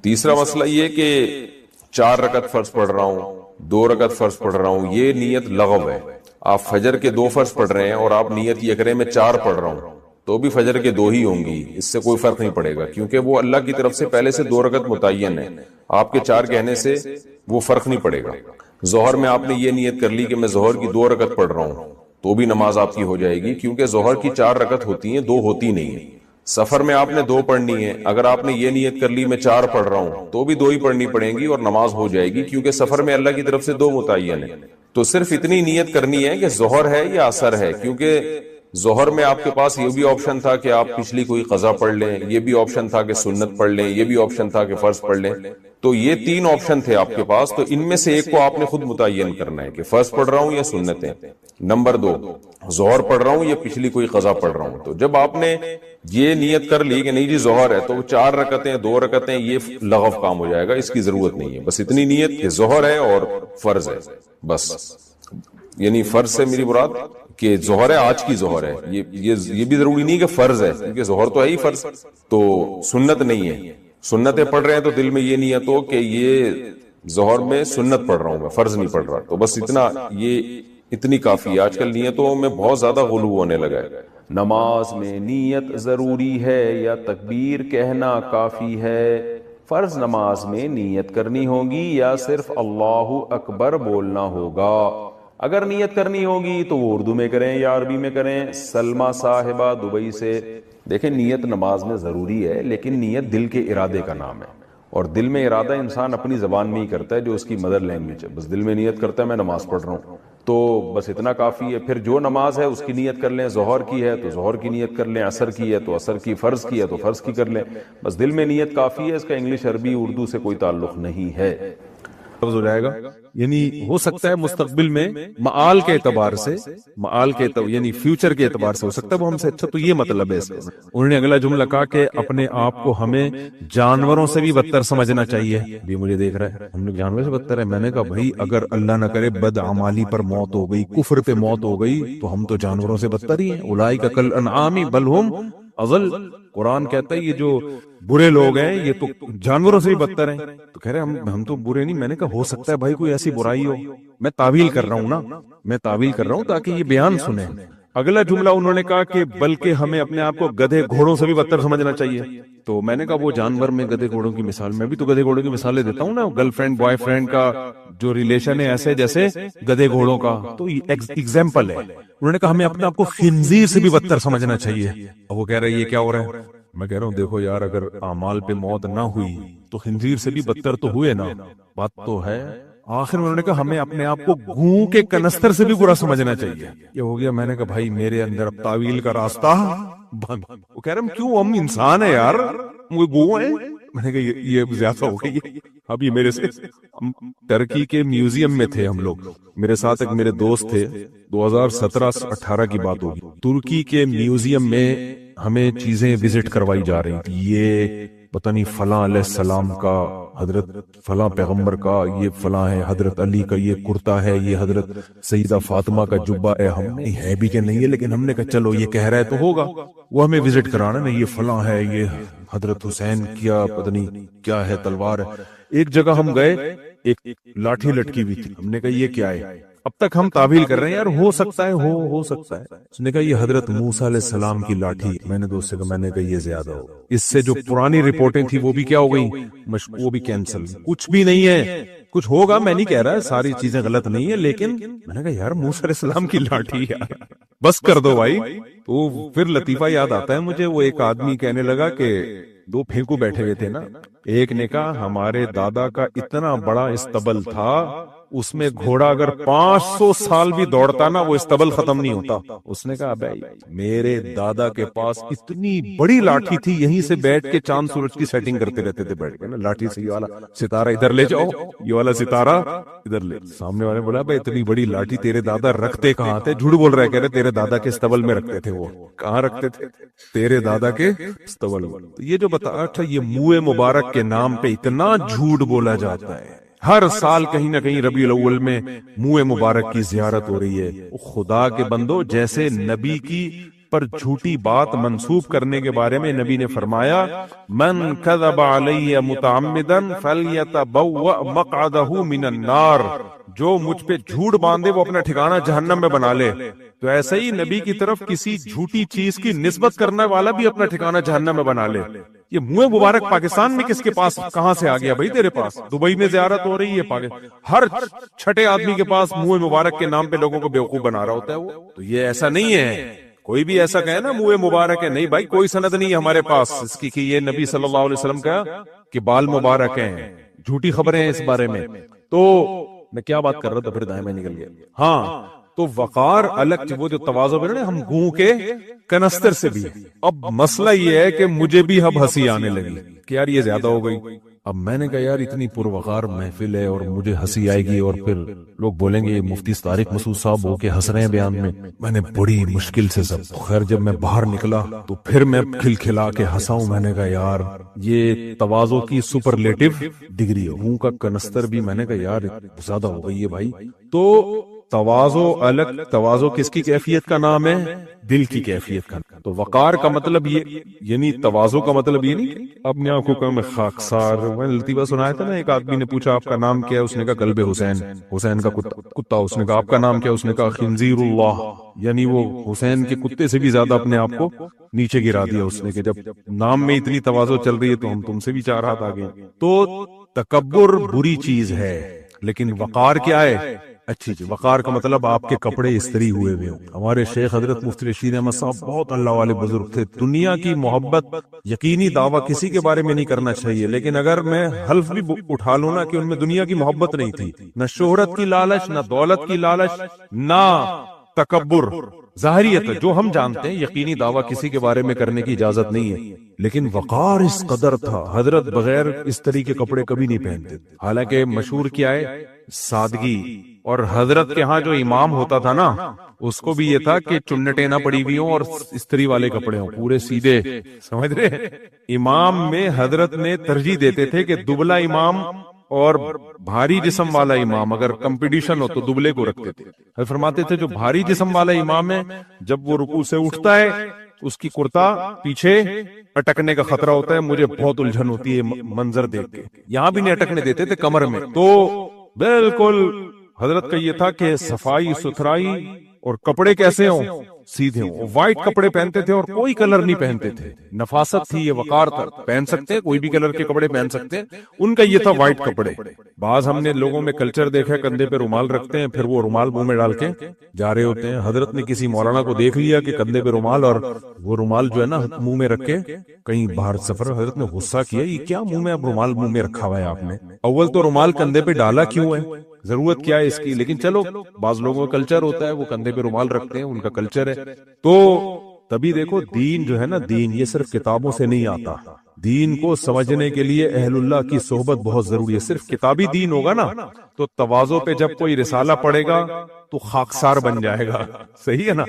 B: تیسرا مسئلہ یہ کہ 4 رکعت فرض پڑھ رہا ہوں, 2 رکعت فرض پڑھ رہا ہوں, یہ نیت لغو ہے. آپ فجر کے 2 فرض پڑھ رہے ہیں اور آپ نیت یہ کریں میں 4 پڑھ رہا ہوں, تو بھی فجر کے 2 ہی ہوں گی, اس سے کوئی فرق نہیں پڑے گا, کیونکہ وہ اللہ کی طرف سے پہلے سے 2 رکعت متعین ہے. آپ کے 4 کہنے سے وہ فرق نہیں پڑے گا. ظہر میں آپ نے یہ نیت کر لی کہ میں ظہر کی 2 رکعت پڑھ رہا ہوں, تو بھی نماز آپ کی ہو جائے گی, کیونکہ ظہر کی 4 رکعت ہوتی ہیں, 2 ہوتی نہیں ہیں. سفر میں آپ نے 2 پڑھنی ہے, اگر آپ نے یہ نیت کر لی میں 4 پڑھ رہا ہوں تو بھی 2 ہی پڑھنی پڑیں گی اور نماز ہو جائے گی, کیونکہ سفر میں اللہ کی طرف سے 2 متعین ہے. تو صرف اتنی نیت کرنی ہے کہ ظہر ہے یا عصر ہے, کیونکہ ظہر میں آپ کے پاس یہ بھی آپشن تھا کہ آپ پچھلی کوئی قضا پڑھ لیں, یہ بھی آپشن تھا کہ سنت پڑھ لیں, یہ بھی آپشن تھا کہ فرض پڑھ لیں. تو یہ 3 آپشن تھے آپ کے پاس, تو ان میں سے ایک کو آپ نے خود متعین کرنا ہے کہ فرض پڑھ رہا ہوں یا سنتیں. نمبر 2, ظہر پڑھ رہا ہوں یا پچھلی کوئی قضا پڑھ رہا ہوں. تو جب آپ نے یہ نیت کر لی کہ نہیں جی ظہر ہے, تو 4 رکعتیں 2 رکعتیں یہ لغو کام ہو جائے گا, اس کی ضرورت نہیں ہے. بس اتنی نیت کہ ظہر ہے اور فرض ہے بس. یعنی فرض سے میری مراد کہ ظہر ہے, آج کی ظہر ہے, یہ بھی ضروری نہیں کہ فرض ہے, کیونکہ ظہر تو ہے ہی فرض, تو سنت نہیں ہے. سنتیں پڑھ رہے ہیں تو دل میں یہ نیت ہو کہ یہ ظہر میں سنت پڑھ رہا ہوں, میں فرض نہیں پڑھ رہا. تو بس اتنا, یہ اتنی کافی ہے. آج کل نیتوں میں بہت زیادہ غلو ہونے لگا ہے. نماز میں نیت ضروری ہے یا تکبیر کہنا کافی ہے؟ فرض نماز میں نیت کرنی ہوگی یا صرف اللہ اکبر بولنا ہوگا؟ اگر نیت کرنی ہوگی تو وہ اردو میں کریں یا عربی میں کریں. سلمہ صاحبہ دبئی سے, دیکھیں نیت نماز میں ضروری ہے, لیکن نیت دل کے ارادے کا نام ہے, اور دل میں ارادہ انسان اپنی زبان میں ہی کرتا ہے جو اس کی مدر لینگویج ہے. بس دل میں نیت کرتا ہے میں نماز پڑھ رہا ہوں, تو بس اتنا کافی ہے. پھر جو نماز ہے اس کی نیت کر لیں, ظہر کی ہے تو ظہر کی نیت کر لیں, عصر کی ہے تو عصر کی, فرض کی ہے تو فرض کی کر لیں. بس دل میں نیت کافی ہے, اس کا انگلش عربی اردو سے کوئی تعلق نہیں ہے.
D: ہو جائے گا. یعنی ہو سکتا ہے مستقبل میں معال کے اعتبار سے, یعنی فیوچر کے اعتبار سے ہو سکتا ہے وہ ہم سے اچھا. تو یہ مطلب ہے اس کا. انہوں نے اگلا جملہ کہا کہ اپنے آپ کو ہمیں جانوروں سے بھی بدتر سمجھنا چاہیے. بھی مجھے دیکھ رہا ہے ہم لوگ جانوروں سے بدتر ہے. میں نے کہا بھائی اگر اللہ نہ کرے بدعمالی پر موت ہو گئی, کفر پہ موت ہو گئی, تو ہم تو جانوروں سے بدتر ہی ہیں. اولئک کالانعام بل ہم اضل. قرآن کہتا ہے یہ جو برے لوگ ہیں یہ تو جانوروں سے بھی بدتر ہیں. تو کہہ رہے ہم تو برے نہیں. میں نے کہا ہو سکتا ہے بھائی کوئی ایسی برائی ہو, میں تعویل کر رہا ہوں نا, میں تعویل کر رہا ہوں تاکہ یہ بیان سنیں. اگلا جملہ انہوں نے کہا کہ بلکہ ہمیں اپنے آپ کو گدھے گھوڑوں سے بھی بدتر سمجھنا چاہیے. تو میں نے کہا وہ جانور میں گدھے گھوڑوں کی مثال, میں بھی تو گدھے گھوڑوں کی مثالیں دیتا ہوں نا. گرل فرینڈ بوائے فرینڈ کا جو ریلیشن ہے ایسے جیسے گدھے گھوڑوں کا, تو یہ ایگزامپل ہے. انہوں نے کہا ہمیں اپنے آپ کو خنزیر سے بھی بدتر سمجھنا چاہیے. اب وہ کہہ رہے یہ کیا ہو رہا ہے؟ میں کہہ رہا ہوں دیکھو یار, اگر اعمال پہ موت نہ ہوئی تو خنزیر سے بھی بدتر تو ہوئے نا, بات تو ہے. آخر میں انہوں نے کہا ہمیں اپنے آپ کو گوں کے کنستر سے بھی برا سمجھنا چاہیے. یہ ہو گیا. میں نے کہا بھائی میرے اندر اب تعویل کا راستہ بند. وہ کہہ رہے ہم کیوں, ہم انسان ہیں یار, وہ گوں ہیں. میں نے کہا یہ زیادہ ہو گئی. اب یہ میرے سے ہم ترکی کے میوزیم میں تھے ہم لوگ، میرے ساتھ ایک میرے دوست تھے، 2017-18 کی بات ہوگی، ترکی کے میوزیم میں ہمیں چیزیں وزٹ کروائی جا رہی تھی، یہ پتہ نہیں فلاں علیہ السلام کا، حضرت فلاں پیغمبر کا یہ فلاں ہے، حضرت علی کا یہ کرتا ہے، یہ حضرت سیدہ فاطمہ کا جبہ ہے، ہم نہیں ہے بھی کہ نہیں ہے، لیکن ہم نے کہا چلو یہ کہہ رہا ہے تو ہوگا، وہ ہمیں وزٹ کرانا نا، یہ فلاں ہے، یہ حضرت حسین کیا پتہ نہیں کیا ہے، تلوار ہے۔ ایک جگہ ہم گئے، ایک لاٹھی لٹکی ہوئی تھی، ہم نے کہا یہ کیا ہے؟ اب تک ہم تعویل کر رہے ہیں یار ہو سکتا ہے، ہو سکتا ہے۔ اس نے کہا یہ حضرت موسیٰ علیہ السلام کی لاٹھی۔ میں نے دوست سے کہا، میں نے کہا یہ زیادہ ہو، اس سے جو پرانی رپورٹیں تھی وہ بھی کیا ہو گئی، وہ بھی کینسل، کچھ بھی نہیں ہے، کچھ ہوگا، میں نہیں کہہ رہا ساری چیزیں غلط نہیں ہے، لیکن میں نے کہا یار موسیٰ علیہ السلام کی لاٹھی یار بس کر دو بھائی۔ تو پھر لطیفہ یاد آتا ہے مجھے، وہ ایک آدمی کہنے لگا کہ دو پھینکو بیٹھے ہوئے تھے نا، ایک نے کہا ہمارے دادا کا اتنا بڑا استبل تھا، اس میں گھوڑا اگر 500 سال بھی دوڑتا نا وہ استبل ختم نہیں ہوتا۔ اس نے کہا بھائی میرے دادا کے پاس اتنی بڑی لاٹھی تھی، یہیں سے بیٹھ کے چاند سورج کی سیٹنگ کرتے رہتے تھے بیٹھ کے نا، لاٹھی سے یہ والا ستارہ ادھر لے جاؤ، یہ والا ستارہ ادھر لے۔ سامنے والے بولا بھائی اتنی بڑی لاٹھی تیرے دادا رکھتے کہاں تھے؟ جھوٹ بول رہے، کہہ رہے تیرے دادا کے استبل میں رکھتے تھے۔ وہ کہاں رکھتے تھے؟ تیرے دادا کے استبل میں۔ یہ جو بتا تھا یہ منہ مبارک کے نام پہ اتنا جھوٹ بولا جاتا ہے، ہر سال کہیں نہ کہیں ربیع الاول میں منہ مبارک کی زیارت ہو رہی ہے۔ خدا کے بندو، جیسے نبی کی پر جھوٹی بات منسوب کرنے کے بارے میں نبی نے فرمایا من کذب علی متعمدا فلیتبوأ مقعدہ من النار، جو مجھ پہ جھوٹ باندھے وہ اپنا ٹھکانہ جہنم میں بنا لے۔ تو ایسے ہی نبی کی طرف کسی جھوٹی چیز کی نسبت کرنے والا بھی اپنا ٹھکانہ جہنم میں بنا لے۔ یہ منہ مبارک پاکستان میں کس کے پاس کہاں سے آ گیا بھائی؟ تیرے پاس دبئی میں زیارت ہو رہی ہے، ہر چھٹے آدمی کے پاس منہ مبارک کے نام پہ لوگوں کو بیوقوف بنا رہا ہوتا ہے وہ۔ تو یہ ایسا نہیں ہے، کوئی بھی ایسا کہے نا منہ مبارک ہے، نہیں بھائی کوئی سند نہیں ہے ہمارے پاس اس کی کہ یہ نبی صلی اللہ علیہ وسلم کا کہ بال مبارک ہیں، جھوٹی خبریں ہیں اس بارے میں۔ تو میں کیا بات کر رہا تھا، پھر دائیں میں نکل گیا۔ ہاں تو وقار الگ، وہ جو تواضع ہے نا، ہم گوں کے کنستر سے بھی۔ اب مسئلہ یہ ہے کہ مجھے بھی اب ہنسی آنے لگی کہ یار یہ زیادہ ہو گئی۔ اب میں نے کہا یار اتنی پروقار محفل ہے اور مجھے ہنسی آئے گی اور پھر لوگ بولیں گے مفتی طارق مسعود صاحب ہو کے ہنس رہے ہیں بیان میں۔ میں نے بڑی مشکل سے سب خیر جب میں باہر نکلا تو پھر میں کھلکھلا کے ہنسا ہوں۔ میں نے کہا یار یہ تواضع کی سپرلیٹو ڈگری ہے، ہوں کا کنستر بھی۔ میں نے کہا یار زیادہ ہو گئی ہے بھائی۔ تو تواضع الگ، تواضع کس کی کیفیت کا نام ہے؟ دل کی کیفیت کا۔ تو وقار کا مطلب یہ، یعنی تواضع کا مطلب یہ نہیں اپنے آنکھوں کا میں خاکسار۔ میں نے لطیفہ سنایا تھا نا، ایک آدمی نے پوچھا آپ کا نام کیا ہے؟ اس نے کہا کلب حسین، حسین کا کتا۔ اس نے کہا آپ کا نام کیا ہے؟ اس نے کہا خنزیر اللہ، یعنی وہ حسین کے کتے سے بھی زیادہ اپنے آپ کو نیچے گرا دیا اس نے، کہ جب نام میں اتنی تواضع چل رہی ہے تو ہم تم سے بھی 4 ہاتھ آگے۔ تو تکبر بری چیز ہے، لیکن وقار کیا ہے؟ اچھی چیز۔ وقار کا مطلب آپ کے کپڑے استری ہوئے ہوئے ہوں۔ ہمارے شیخ حضرت مفتی رشید احمد صاحب بہت اللہ والے بزرگ تھے۔ دنیا کی محبت یقینی دعویٰ کسی کے بارے میں نہیں کرنا چاہیے، لیکن اگر میں حلف بھی اٹھا لوں نا کہ ان میں دنیا کی محبت نہیں تھی، نہ شہرت کی لالچ، نہ دولت کی لالچ، نہ تکبر، ظاہریت جو ہم جانتے ہیں، یقینی دعویٰ کسی کے بارے میں کرنے کی اجازت نہیں ہے، لیکن وقار اس قدر تھا۔ حضرت بغیر استری کے کپڑے کبھی نہیں پہنتے، حالانکہ مشہور کیا ہے؟ سادگی۔ اور حضرت کے ہاں جو امام ہوتا تھا نا، اس کو بھی یہ تھا کہ چنٹیں نہ پڑی ہوئی ہوں اور استری والے کپڑے ہوں، پورے سیدھے، سمجھ رہے؟ امام میں حضرت نے ترجیح دیتے تھے کہ دبلا امام اور بھاری جسم والا امام، اگر کمپٹیشن ہو تو دبلے کو رکھتے تھے۔ فرماتے تھے جو بھاری جسم والا امام ہے جب وہ رکوع سے اٹھتا ہے اس کی کرتا پیچھے اٹکنے کا خطرہ ہوتا ہے، مجھے بہت الجھن ہوتی ہے منظر دیکھ کے۔ یہاں بھی نہیں اٹکنے دیتے تھے کمر میں۔ تو بالکل حضرت کا یہ تھا کہ صفائی ستھرائی اور کپڑے کیسے ہوں؟ سیدھے ہوں۔ وائٹ کپڑے پہنتے تھے اور کوئی کلر نہیں پہنتے تھے، نفاست تھی، یہ وقار تھا۔ پہن سکتے ہیں کوئی بھی کلر کے کپڑے پہن سکتے ہیں، ان کا یہ تھا وائٹ کپڑے۔ بعض ہم نے لوگوں میں کلچر دیکھا ہے کندھے پہ رومال رکھتے ہیں، پھر وہ رومال منہ میں ڈال کے جا رہے ہوتے ہیں۔ حضرت نے کسی مولانا کو دیکھ لیا کہ کندھے پہ رومال، اور وہ رومال جو ہے نا منہ میں رکھ کے کہیں باہر سفر، حضرت نے غصہ کیا یہ کیا منہ میں اب رومال منہ میں رکھا ہوا ہے آپ نے؟ اول تو رومال کندھے پہ ڈالا کیوں ہے؟ ضرورت کیا ہے اس کی؟ لیکن چلو بعض لوگوں کا کلچر ہوتا ہے وہ کندھے پہ رومال رکھتے ہیں، ان کا کلچر ہے۔ تو تبھی دیکھو دین جو ہے نا، دین یہ صرف کتابوں سے نہیں آتا. دین کو سمجھنے کے لیے اہل اللہ کی صحبت بہت ضروری ہے. صرف کتابی دین ہوگا نا تو تواضع پہ جب کوئی رسالہ پڑھے گا تو خاکسار بن جائے گا. صحیح ہے نا؟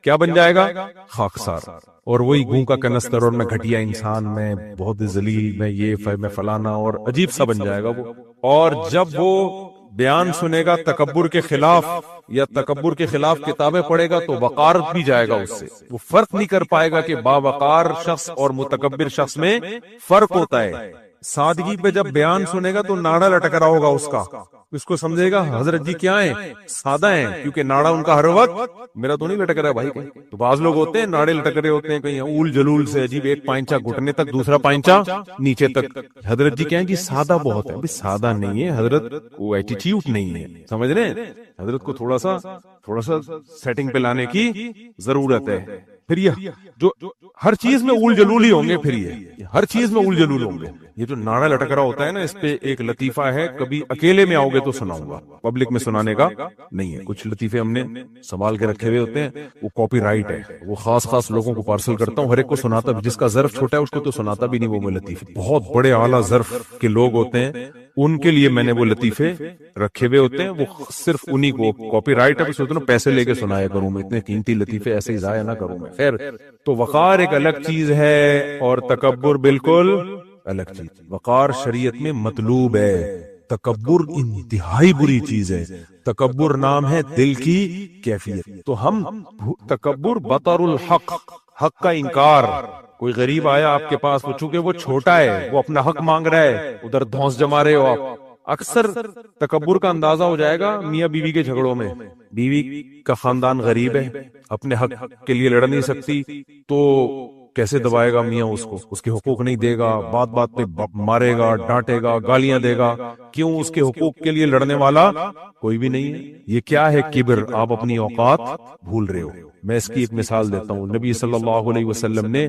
D: کیا بن جائے گا؟ خاکسار. اور وہی گوں کا کنستر، اور میں گھٹیا انسان، میں بہت ذلیل، میں یہ میں فلانا، اور عجیب سا بن جائے گا وہ. اور جب وہ بیان سنے گا تکبر کے خلاف یا تکبر کے خلاف کتابیں پڑھے گا تو وقار بھی جائے گا اس سے. وہ فرق نہیں کر پائے گا کہ باوقار شخص اور متکبر شخص میں فرق ہوتا ہے. سادگی پہ جب بیان سنے گا تو ناڑا لٹک رہا ہوگا اس کو سمجھے گا حضرت جی کیا ہیں، سادہ ہیں، کیونکہ ناڑا ان کا ہر وقت میرا تو نہیں لٹک رہا بھائی کہیں. تو بعض لوگ ہوتے ہیں ناڑے لٹک رہے ہوتے ہیں کہیں اول جلول سے، عجیب، ایک پائنچا گھٹنے تک، دوسرا پائنچا نیچے تک. حضرت جی کہیں جی سادہ بہت ہے. سادہ نہیں ہے حضرت، وہ ایٹیٹیوڈ نہیں ہے. سمجھ رہے ہیں؟ حضرت کو تھوڑا سا سیٹنگ پہ لانے کی ضرورت ہے. پھر یہ جو ہر چیز میں اول جلول ہی ہوں گے، پھر یہ ہر چیز میں اول جلول ہوں گے. یہ جو ناڑا لٹک رہا ہوتا ہے نا، اس پہ ایک لطیفہ ہے، کبھی اکیلے میں آؤ گے تو سناؤں گا، پبلک میں سنانے کا نہیں ہے. کچھ لطیفے ہم نے سنبھال کے رکھے ہوئے ہوتے ہیں، وہ کاپی رائٹ ہے، وہ خاص لوگوں کو پارسل کرتا ہوں، ہر ایک کو سناتا بھی. جس کا ظرف چھوٹا ہے اس کو تو سناتا بھی نہیں وہ لطیفے. بہت بڑے اعلیٰ ظرف کے لوگ ہوتے ہیں، ان کے لیے میں نے وہ لطیفے رکھے ہوئے ہوتے ہیں، وہ صرف انہی کو کاپی رائٹ ہے. سوچتا ہوں پیسے لے کے سنایا کروں میں، اتنے قیمتی لطیفے ایسے ہی ضائع نہ کروں میں. خیر، تو وقار ایک الگ چیز ہے اور تکبر بالکل الگ چیز. وقار شریعت میں مطلوب ہے، تکبر انتہائی بری چیز ہے. تکبر نام ہے دل کی کیفیت. تو ہم تکبر بطر الحق، حق کا انکار. کوئی غریب آیا آپ کے پاس، وہ چونکہ وہ چھوٹا ہے، وہ اپنا حق مانگ رہا ہے، ادھر دھونس جما رہے ہو آپ. اکثر تکبر کا اندازہ ہو جائے گا میاں بیوی کے جھگڑوں میں. بیوی کا خاندان غریب ہے، اپنے حق کے لیے لڑ نہیں سکتی، تو کیسے دبائے گا میاں اس کو؟ اس کے حقوق نہیں دے گا، بات بات پہ مارے گا، ڈانٹے گا، گالیاں دے گا. کیوں؟ اس کے حقوق کے لیے لڑنے والا کوئی بھی نہیں ہے. یہ کیا ہے؟ کبر. آپ اپنی اوقات بھول رہے ہو. میں اس کی ایک مثال دیتا ہوں. نبی صلی اللہ علیہ وسلم نے،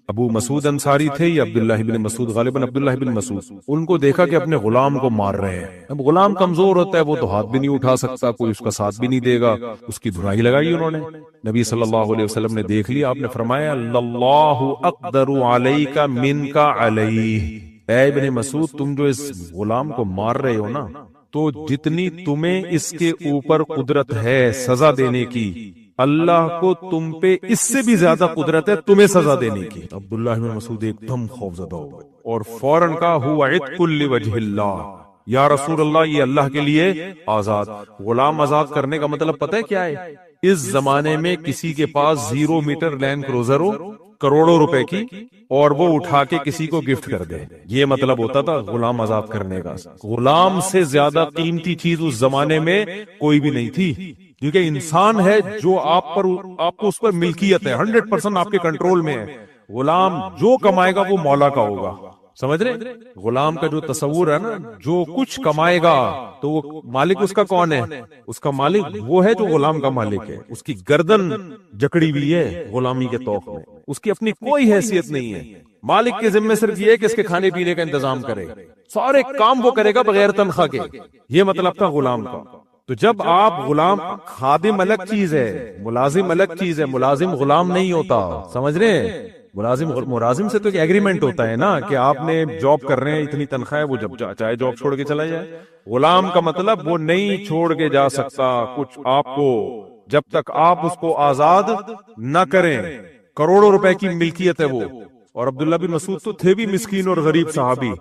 D: ابو مسعود انصاری تھے یا عبداللہ بن مسعود، غالباً عبداللہ بن مسعود، ان کو دیکھا کہ اپنے غلام کو مار رہے ہیں. اب غلام کمزور ہوتا ہے، وہ تو ہاتھ بھی نہیں اٹھا سکتا، کوئی اس کا ساتھ بھی نہیں دے گا. اس کی دھنائی لگائی انہوں نے. نبی صلی اللہ علیہ وسلم نے دیکھ لیا، آپ نے فرمایا اللہ اقدر علیک منک علیہ. اے ابن مسعود، تم جو اس غلام کو مار رہے ہو نا، تو جتنی تمہیں اس کے اوپر قدرت ہے سزا دینے کی، اللہ کو تم پہ اس سے بھی زیادہ قدرت ہے تمہیں سزا دینے کی. عبداللہ بن مسعود ایک دم خوفزدہ ہو گئے اور فوراً کہا ہوا عتق لوجہ اللہ، یا رسول اللہ یہ اللہ کے لیے آزاد. غلام آزاد کرنے کا مطلب پتہ ہے کیا ہے؟ اس زمانے میں کسی کے پاس 0 میٹر لینڈ کروزر ہو کروڑوں روپے کی، اور وہ اٹھا کے کسی کو گفٹ کر دے، یہ مطلب ہوتا تھا غلام آزاد کرنے کا. غلام سے زیادہ قیمتی چیز اس زمانے میں کوئی بھی نہیں تھی، کیونکہ انسان ہے جو آپ کو اس پر ملکیت ہے، 100% آپ کے کنٹرول میں ہے. غلام جو کمائے گا وہ مولا کا ہوگا. سمجھ رہے؟ غلام کا جو تصور ہے نا، جو کچھ کمائے گا تو وہ مالک اس کا کون ہے؟ اس کا مالک وہ ہے جو غلام کا مالک ہے. اس کی گردن جکڑی ہوئی ہے غلامی کے توق میں، اس کی اپنی کوئی حیثیت نہیں ہے. مالک کے ذمہ صرف یہ ہے کہ اس کے کھانے پینے کا انتظام کرے، سارے کام وہ کرے گا بغیر تنخواہ کے. یہ مطلب تھا غلام کا. تو جب آپ غلام، خادم الگ چیز ہے، ملازم الگ چیز ہے. ملازم غلام نہیں ہوتا، سمجھ رہے ہیں؟ ملازم سے تو ایک ایگریمنٹ ہوتا ہے نا کہ آپ نے جاب کر رہے ہیں، اتنی تنخواہ ہے، وہ جب چاہے جاب چھوڑ کے چلا جائے. غلام کا مطلب وہ نہیں چھوڑ کے جا سکتا کچھ آپ کو جب تک آپ اس کو آزاد نہ کریں. کروڑوں روپے کی ملکیت ہے وہ. اور عبداللہ بن مسعود تو تھے بھی مسکین اور غریب صحابی،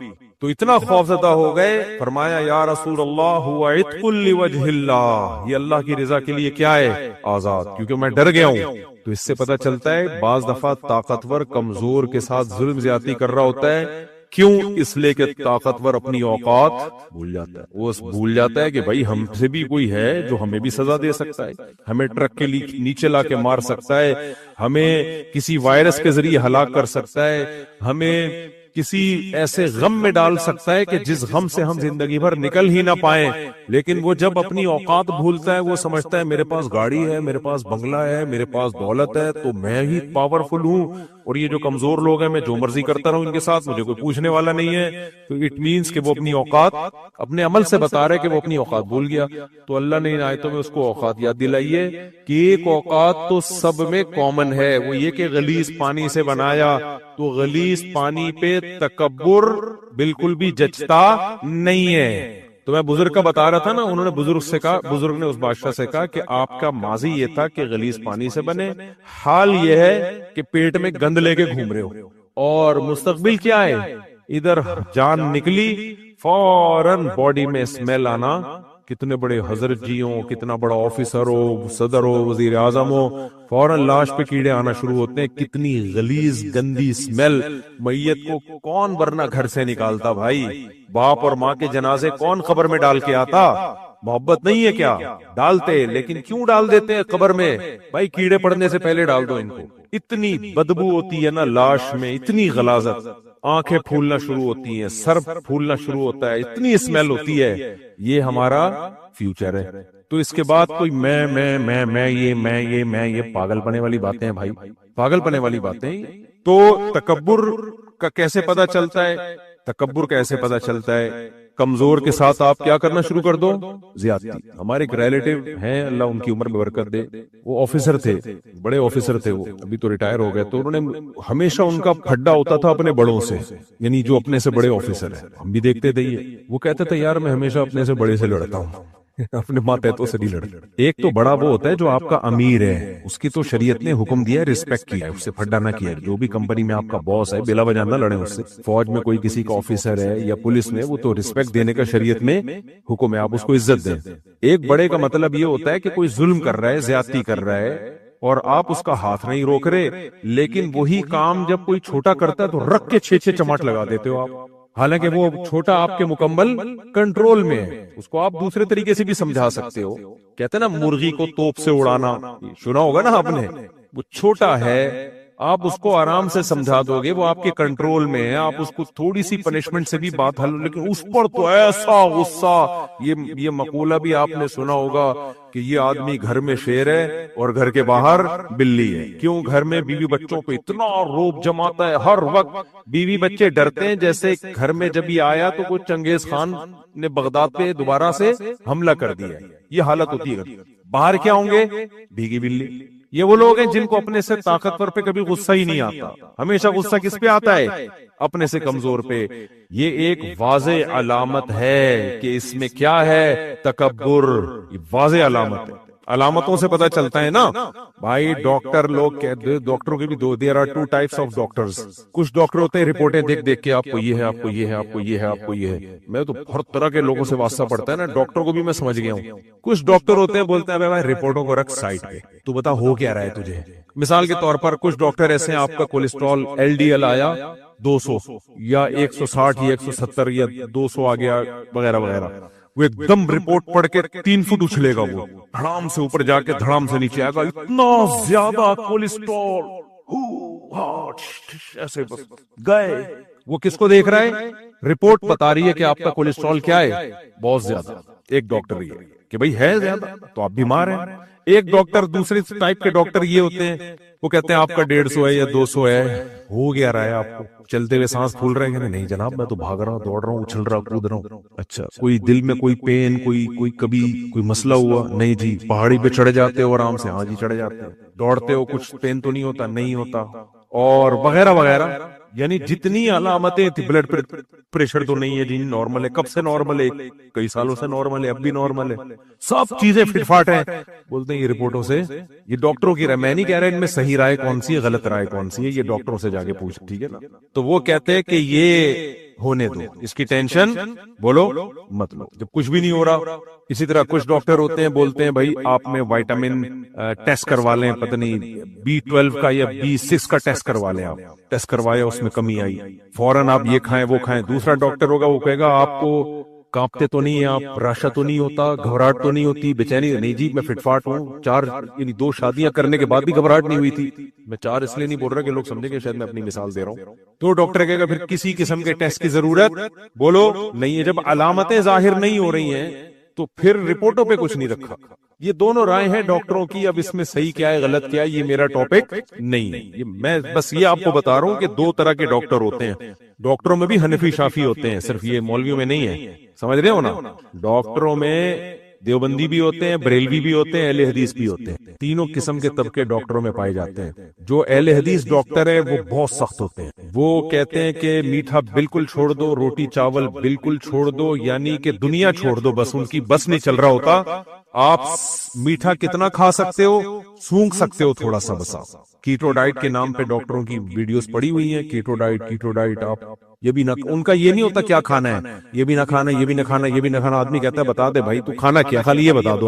D: تو اتنا خوفزدہ ہو گئے، فرمایا یا رسول اللہ ہوا عتق لوجہ اللہ، یہ اللہ کی رضا کے لیے کیا ہے؟ آزاد. کیونکہ میں ڈر گیا ہوں. تو اس سے پتہ چلتا ہے بعض دفعہ طاقتور کمزور کے ساتھ ظلم زیادتی کر رہا ہوتا ہے. کیوں؟ اس لیے کہ طاقتور اپنی اوقات بھول جاتا ہے. وہ بھول جاتا ہے کہ بھائی ہم سے بھی کوئی ہے جو ہمیں بھی سزا دے سکتا ہے، ہمیں ٹرک کے نیچے لا کے مار سکتا ہے، ہمیں کسی وائرس کے ذریعے ہلاک کر سکتا ہے، ہمیں کسی ایسے غم میں ڈال سکتا ہے کہ جس غم سے ہم زندگی بھر نکل ہی نہ پائیں، لیکن وہ جب اپنی اوقات بھولتا ہے، وہ سمجھتا ہے میرے پاس گاڑی ہے، میرے پاس بنگلہ ہے، میرے پاس دولت ہے، تو میں ہی پاورفل ہوں، اور یہ جو کمزور لوگ ہیں میں جو مرضی کرتا رہوں ان کے ساتھ، مجھے کوئی پوچھنے والا نہیں ہے. تو اٹ مینس کہ وہ اپنی اوقات اپنے عمل سے بتا رہے کہ وہ اپنی اوقات بھول گیا. تو اللہ نے ان آیتوں میں اس کو اوقات یاد دلائی ہے کہ ایک اوقات تو سب میں کامن ہے، وہ یہ کہ غلیظ پانی سے بنایا، تو غلیظ پانی پہ تکبر بالکل بھی جچتا نہیں ہے. تو میں بزرگ کا بتا رہا تھا نا، انہوں نے بزرگ نے اس بادشاہ سے کہا کہ آپ کا ماضی یہ تھا کہ غلیظ پانی سے بنے، حال یہ ہے کہ پیٹ میں گند لے کے گھوم رہے ہو، اور مستقبل کیا ہے، ادھر جان نکلی فوراً باڈی میں اسمیل آنا. کتنے بڑے حضرت جی ہوں، کتنا بڑا آفیسر ہو، صدر ہو، وزیر اعظم ہو، فوراً لاش پہ کیڑے آنا شروع ہوتے ہیں. کتنی غلیظ گندی اسمیل. میت کو کون ورنہ گھر سے نکالتا بھائی؟ باپ اور ماں کے جنازے کون قبر میں ڈال کے آتا؟ محبت نہیں ہے کیا؟ ڈالتے، لیکن کیوں ڈال دیتے ہیں قبر میں؟ بھائی کیڑے پڑنے سے پہلے ڈال دو ان کو. اتنی بدبو ہوتی ہے نا لاش میں، اتنی غلاظت، آنکھیں پھولنا شروع ہوتی ہیں، سر پھولنا شروع ہوتا ہے، اتنی اسمیل ہوتی ہے. یہ ہمارا فیوچر ہے. تو اس کے بعد کوئی میں یہ پاگل پنے والی باتیں ہیں بھائی، پاگل پنے والی باتیں. تو تکبر کا کیسے پتا چلتا ہے؟ تکبر کیسے پتا چلتا ہے؟ کمزور کے ساتھ آپ کیا کرنا شروع کر دو؟ زیادتی. ہمارے ایک ریلیٹیو ہیں، اللہ ان کی عمر میں برکت دے، وہ آفیسر تھے، بڑے آفیسر تھے، وہ ابھی تو ریٹائر ہو گئے. تو انہوں نے ہمیشہ ان کا پھڈا ہوتا تھا اپنے بڑوں سے، یعنی جو اپنے سے بڑے آفیسر ہیں. ہم بھی دیکھتے تھے یہ. وہ کہتے تھے یار میں ہمیشہ اپنے سے بڑے سے لڑتا ہوں، اپنے ماتحتوں سے نہیں لڑتا. ایک تو بڑا وہ ہوتا ہے جو آپ کا امیر ہے، اس کی تو شریعت نے حکم دیا ہے، رسپیکٹ کیا ہے، اس سے پھڈا نہ کیا ہے. جو بھی کمپنی میں آپ کا باس ہے بلا وجہ نہ لڑیں اس سے. فوج میں کوئی کسی کا آفیسر ہے یا پولیس میں، وہ تو رسپیکٹ دینے کا شریعت میں حکم ہے، آپ اس کو عزت دیں. ایک بڑے کا مطلب یہ ہوتا ہے کہ کوئی ظلم کر رہا ہے، زیادتی کر رہا ہے، اور آپ اس کا ہاتھ نہیں روک رہے، لیکن وہی کام جب کوئی چھوٹا کرتا ہے تو رکھ کے 6 چماٹ لگا دیتے ہو آپ، حالانکہ وہ چھوٹا آپ کے مکمل کنٹرول میں ہے. اس کو آپ دوسرے طریقے سے بھی سمجھا سکتے ہو. کہتے ہیں نا مرغی کو توپ سے اڑانا، سنا ہوگا نا آپ نے. وہ چھوٹا ہے، آپ اس کو آرام سے سمجھا دو گے، وہ آپ کے کنٹرول میں ہے، آپ اس کو تھوڑی سی پنشمنٹ سے بھی بات حل. لیکن اس پر تو ایسا غصہ. یہ مقولہ بھی آپ نے سنا ہوگا کہ یہ آدمی گھر میں شیر ہے اور گھر کے باہر بلی ہے. کیوں؟ گھر میں بیوی بچوں پہ اتنا روب جماتا ہے، ہر وقت بیوی بچے ڈرتے ہیں جیسے گھر میں جب یہ آیا تو وہ چنگیز خان نے بغداد پہ دوبارہ سے حملہ کر دیا. یہ حالت ہوتی ہے. باہر کیا ہوں گے؟ بھیگی بلی. یہ وہ لوگ ہیں جن کو اپنے سے طاقتور پہ کبھی غصہ ہی نہیں آتا. ہمیشہ غصہ کس پہ آتا ہے؟ اپنے سے کمزور پہ. یہ ایک واضح علامت ہے کہ اس میں کیا ہے؟ تکبر. یہ واضح علامت ہے. علامتوں سے پتہ چلتا ہے نا بھائی. ڈاکٹر لوگ کہتے، ڈاکٹروں کے بھی there are 2 types of doctors. کچھ ڈاکٹر ہوتے ہیں رپورٹیں دیکھ کے آپ کو یہ ہے، آپ کو یہ ہے، آپ کو یہ ہے، آپ کو یہ ہے. میں تو ہر طرح کے لوگوں سے واسطہ پڑتا ہے نا، ڈاکٹر کو بھی میں سمجھ گیا ہوں. کچھ ڈاکٹر ہوتے ہیں بولتے ہیں بھائی رپورٹوں کو رکھ سائٹ پہ، تو بتا ہو کیا رہا ہے تجھے. مثال کے طور پر کچھ ڈاکٹر ایسے ہیں، آپ کا کولیسٹرول LDL آیا 200 یا 160 یا 170 یا 200 آ گیا وغیرہ وغیرہ، وہ ایک دم رپورٹ پڑھ کے 3 فٹ اچھلے گا، وہ دھڑام سے اوپر جا کے دھڑام سے نیچے آئے گا. اتنا زیادہ کولیسٹرول، ایسے بس گئے. وہ کس کو دیکھ رہا ہے؟ رپورٹ بتا رہی ہے کہ آپ کا کولیسٹرول کیا ہے، بہت زیادہ. ایک ڈاکٹر یہ کہ بھئی ہے زیادہ تو آپ بیمار ہیں. ایک ڈاکٹر، دوسرے ٹائپ کے ڈاکٹر یہ ہوتے ہیں، وہ کہتے ہیں آپ کا 150 ہے یا 200 ہے، ہو گیا رہا ہے آپ کو. چلتے ہوئے سانس پھول رہے ہیں؟ نہیں جناب میں تو بھاگ رہا ہوں، دوڑ رہا ہوں، اچھل رہا ہوں، کود رہا ہوں. اچھا کوئی دل میں کوئی پین، کوئی کبھی کوئی مسئلہ ہوا؟ نہیں جی. پہاڑی پہ چڑھ جاتے ہو آرام سے؟ ہاں جی چڑھ جاتے ہیں. دوڑتے ہو کچھ پین تو نہیں ہوتا؟ نہیں ہوتا. اور وغیرہ وغیرہ. یعنی جتنی علامتیں تھی، بلڈ پریشر تو نہیں ہے جی، نارمل ہے. کب سے نارمل ہے؟ کئی سالوں سے نارمل ہے، اب بھی نارمل ہے. سب چیزیں فٹ فاٹ ہیں. بولتے ہیں یہ رپورٹوں سے، یہ ڈاکٹروں کی رائے. میں نہیں کہہ رہا ان میں صحیح رائے کون سی ہے، غلط رائے کون سی ہے، یہ ڈاکٹروں سے جا کے پوچھ، ٹھیک ہے نا. تو وہ کہتے ہیں کہ یہ ہونے دو، اس کی ٹینشن بولو مت لو جب کچھ بھی نہیں ہو رہا. اسی طرح کچھ ڈاکٹر ہوتے ہیں بولتے ہیں بھائی آپ میں وائٹامن ٹیسٹ کروا لیں، پتہ نہیں B12 کا یا B6 کا ٹیسٹ کروا لیں. آپ ٹیسٹ کروایا، اس میں کمی آئی، فوراً آپ یہ کھائیں وہ کھائیں. دوسرا ڈاکٹر ہوگا وہ کہے گا آپ کو کانپتے تو نہیں ہیں آپ, راشا تو نہیں ہوتا, گھبراہٹ تو نہیں ہوتی, بے چینی نہیں جی میں فٹ فاٹ ہوں, 2 شادیاں کرنے کے بعد بھی گھبراہٹ نہیں ہوئی تھی. میں 4 اس لیے نہیں بول رہا کہ لوگ سمجھیں کہ شاید میں اپنی مثال دے رہا ہوں. تو ڈاکٹر کہے گا پھر کسی قسم کے ٹیسٹ کی ضرورت بولو نہیں ہے. جب علامتیں ظاہر نہیں ہو رہی ہیں تو پھر رپورٹوں پہ کچھ نہیں رکھا. یہ دونوں رائے ہیں ڈاکٹروں کی. اب اس میں صحیح کیا ہے غلط کیا ہے یہ میرا ٹاپک نہیں ہے. یہ میں بس یہ آپ کو بتا رہا ہوں کہ 2 طرح کے ڈاکٹر ہوتے ہیں. ڈاکٹروں میں بھی حنفی شافی ہوتے ہیں, صرف یہ مولویوں میں نہیں ہے. سمجھ رہے ہو نا؟ ڈاکٹروں میں دیوبندی بھی ہوتے ہیں, بریلوی بھی ہوتے ہیں, اہل حدیث بھی ہوتے ہیں. تینوں قسم کے طبقے ڈاکٹروں میں پائے جاتے ہیں. جو اہل حدیث ڈاکٹر ہیں وہ بہت سخت ہوتے ہیں. وہ کہتے ہیں کہ میٹھا بالکل چھوڑ دو, روٹی چاول بالکل چھوڑ دو, یعنی کہ دنیا چھوڑ دو, بس ان کی بس نہیں چل رہا ہوتا. آپ میٹھا کتنا کھا سکتے ہو, سونگ سکتے ہو تھوڑا سا بس. کیٹو ڈائٹ کے نام پہ ڈاکٹروں کی ویڈیوز پڑی ہوئی ہیں, کیٹو ڈائٹ. آپ یہ بھی نہ, ان کا یہ نہیں ہوتا کیا کھانا ہے, یہ بھی نہ کھانا, یہ بھی نہ کھانا, یہ بھی نہ کھانا. آدمی کہتا ہے بتا دے بھائی تو کھانا کیا, خالی یہ بتا دو.